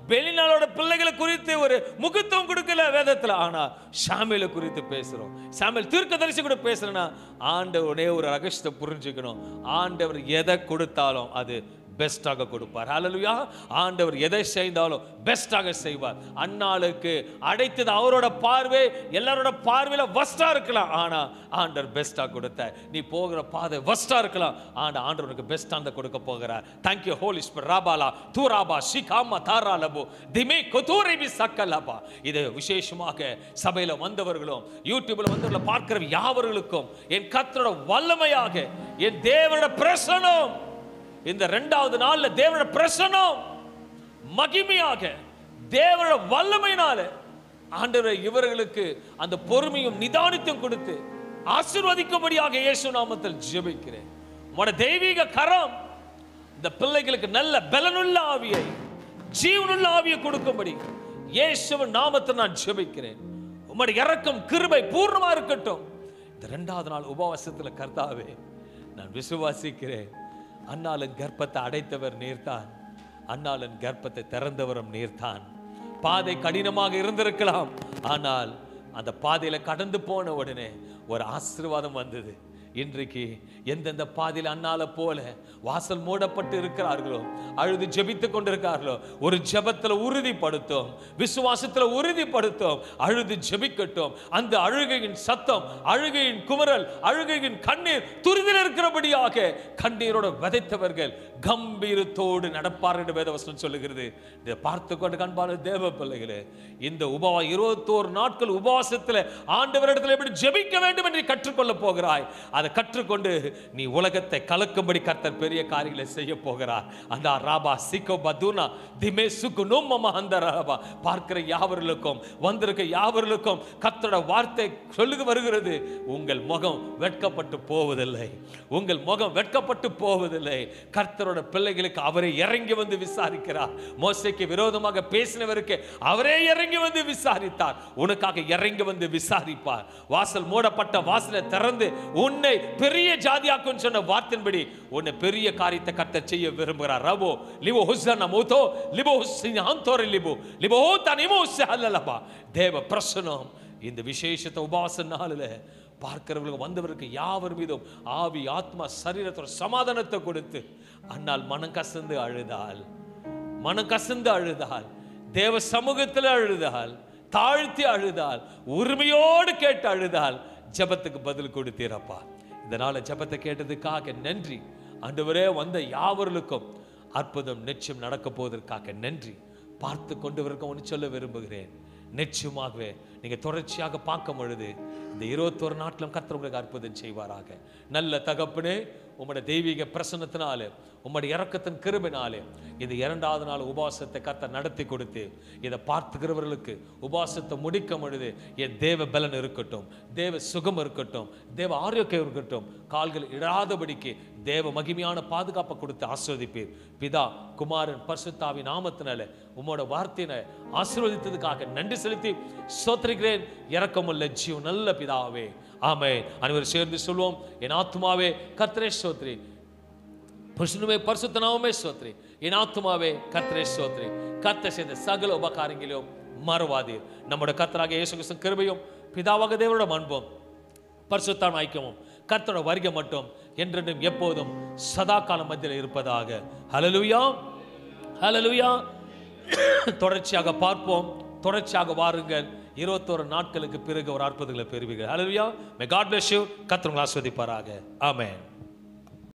பெலினாலோட பிள்ளைகளை குறித்து ஒரு முக்கியத்துவம் கொடுக்கல வேதத்துல, ஆனா சாமுவேலை குறித்து பேசுறோம். சாமுவேல் தீர்க்கதரிசி கூட பேசுறேன்னா ஆண்டவரே ஒரு ரகசியத்தை புரிஞ்சுக்கணும். ஆண்டவர் எதை கொடுத்தாலும் அது பெஸ்டாக கொடுப்பார். ஹல்லேலூயா. ஆண்டவர் எதை செய்தாலும் பெஸ்டாக செய்வார். அன்னாளுக்கு அடைத்தது அவரோட பார்வை எல்லாரோட பார்வையில வஸ்டா இருக்கலாம், ஆனா ஆண்டவர் பெஸ்டா கொடுத்தார். நீ போகிற பாதை வஸ்டா இருக்கலாம், ஆனா ஆண்டவர் உனக்கு பெஸ்டாக கொடுக்க போகிறார். Thank you Holy Spirit. ராபாலா தூராபா ஷிகாமா தாராலபோ திமே கொதூரிபி சக்கலபா. இது விசேஷமாக சபையில வந்தவர்களும் யூடியூப்ல வந்தவர்களை பார்க்கிற யாவர்களுக்கும் என் கர்த்தரோட வல்லமையாக என் தேவனோட பிரசன்னம் இந்த 2வது நாள்ல தேவனோட பிரசன்னம் மகிமையாக தேவனோட வல்லமையினால ஆண்டவரே இவர்களுக்கு அந்த பொறுமையும் நிதானத்தையும் கொடுத்து ஆசீர்வதிக்கும்படியாக இயேசு நாமத்தில் ஜெபிக்கிறேன். உம்முடைய தெய்வீக கரம் இந்த பிள்ளைகளுக்கு நல்ல பலனுள்ள ஆவியை, ஜீவனுள்ள ஆவியை கொடுக்கும்படி இயேசுவின் நாமத்தில் நான் ஜெபிக்கிறேன். உம்முடைய இரக்கம் கிருபை பூர்ணமா இருக்கட்டும். இந்த 2வது நாள் உபவாசத்தில் கர்த்தாவே நான் விசுவாசிக்கிறேன். அன்னாளின் கர்ப்பத்தை அடைத்தவர் நீர்தான், அன்னாளின் கர்ப்பத்தை திறந்தவரும் நீர்தான். பாதை கடினமாக இருந்திருக்கலாம், ஆனால் அந்த பாதையில கடந்து போன உடனே ஒரு ஆசீர்வாதம் வந்தது. இன்றைக்கு எந்தெந்த பாதையில் அண்ணால போல வாசல் மூடப்பட்டு இருக்கிறார்களோ, அழுது ஜெபித்துக் கொண்டிருக்கார்களோ, ஒரு ஜெபத்துல உறுதிப்படுத்தும், விசுவாசத்துல உறுதிப்படுத்தும், அழுது ஜெபிக்கட்டும். அந்த அழுகையின் சத்தம், அழுகையின் குமரல், அழுகையின் கண்ணீர் துரிதில் இருக்கிறபடியாக கண்ணீரோட விதைத்தவர்கள் கம்பீரத்தோடு நடப்பார் என்று வேதவசனம் சொல்லுகிறது. இதை பார்த்து கொண்டு கண்பான தேவ பிள்ளைகளே, இந்த 21 நாட்கள் உபவாசத்தில் ஆண்டவரிடத்தில் எப்படி ஜெபிக்க வேண்டும் என்று கற்றுக்கொள்ள போகிறாய். அதை கற்றுக்கொண்டு நீ உலகத்தை கலக்கும்படி கர்த்தர் பெரிய காரியங்களை செய்ய போகிறார். அந்த ராபா சிகோ பதுனா திமே சுகு நோமமா அந்த ராபா பார்க்கிற யாவர்களுக்கும் வந்திருக்க யாவர்களுக்கும் கர்த்தரோட வார்த்தை சொல்லுக வருகிறது. உங்கள் முகம் வெட்கப்பட்டு போவதில்லை, உங்கள் முகம் வெட்கப்பட்டு போவதில்லை. கர்த்தரோட பிள்ளைகளுக்கு அவரே இறங்கி வந்து விசாரிக்கிறார். மோசேக்கு விரோதமாக பேசினவருக்கு அவரே இறங்கி வந்து விசாரித்தார். உனக்காக இறங்கி வந்து விசாரிப்பார். வாசல் மூடப்பட்ட வாசலை திறந்து உன்னை பெரிய ஜாதியாக்கும் சொன்ன வார்த்தையின்படி உன்னை பெரிய காரியத்தை கர்த்தர் செய்ய விரும்புகிறார். ரபோ லிபோ ஹுஸ்ஸனா மோதோ லிபோ ஹுஸ்ஸினாந்தோரி லிபோ லிபோ தனிமோ ஸஹல்லலபா. தேவ பிரசன்னம் இந்த விசேஷத்தை உபவாச நாளில் பார்க்கிறவர்களுக்கு வந்தவருக்கு யாவர் மீதும் ஆவி ஆத்மா சரீரத்தோட சமாதானத்தை கொடுத்து அன்னால் மனம் கசந்து அழுதால், மனம் கசந்து அழுதால், தேவ சமூகத்தில் அழுதால், தாழ்த்தி அழுதால், உரிமையோடு கேட்டு அழுதால் ஜெபத்துக்கு பதில் கொடுத்தீரப்பா. இதனால ஜெபத்தை கேட்டதுக்காக நன்றி ஆண்டவரே. வந்த யாவர்களுக்கும் அற்புதம் நிச்சயம் நடக்க போவதற்காக நன்றி. பார்த்து கொண்டு ஒன்று சொல்ல விரும்புகிறேன். நிச்சயமாகவே நீங்க தொடர்ச்சியாக பார்க்கும் பொழுது இந்த 21 நாட்களும் கர்த்தர் உங்களுக்கு அற்புதம் செய்வாராக. நல்ல தகப்பனே, உம்முடைய தெய்வீக பிரசன்னத்தினாலே, உம்முடைய இரக்கத்தின் கிருபையினாலே இந்த 2வது நாள் உபவாசத்தை கர்த்தர் நடத்தி கொடுத்து இதை பார்த்துக்கிறவர்களுக்கு உபவாசத்தை முடிக்கும் பொழுது என் தேவ பலன் இருக்கட்டும், தேவ சுகம் இருக்கட்டும், தேவ ஆரோக்கியம் இருக்கட்டும், கால்கள் இடாதபடிக்கு தேவ மகிமையான பாதுகாப்பை கொடுத்து ஆசீர்வதிப்பீர். பிதா குமாரன் பரிசுத்தாவின் நாமத்தினால உம்மோட வார்த்தையினை ஆசீர்வதித்ததுக்காக நன்றி செலுத்தி ஸ்தோத்திரிக்கிறேன். இரக்கமுள்ள ஜீவன் நல்ல பிதாவே, ஆமென். அனைவரும் சேர்ந்து சொல்வோம். என் ஆத்துமாவே கர்த்தரை ஸ்தோத்திரி, புருஷனுமே பரிசுத்த நாமமே ஸ்தோத்திரி, என் ஆத்துமாவே கர்த்தரை ஸ்தோத்திரி. கர்த்தர் செய்த சகல உபகாரங்களிலும் மறவாதீர். நம்முடைய கர்த்தராகிய இயேசு கிறிஸ்துவின் கிருபையும் பிதாவாகிய தேவனோட அன்பும் பரிசுத்தாவின் ஐக்கியமும் கர்த்தரோட வருகை மட்டும் என்றென்றும் எப்போதும் சதா காலம் மத்தியில் இருப்பதாக. ஹல்லேலூயா. ஹல்லேலூயா. தொடர்ச்சியாக பார்ப்போம், தொடர்ச்சியாக வாருங்கள். 21 நாட்களுக்கு பிறகு ஒரு அற்புதங்களை பெறுவீர்கள். ஹல்லேலூயா. May God bless you. கர்த்தர் உங்களை ஆசீர்வதிப்பாராக. ஆமென்.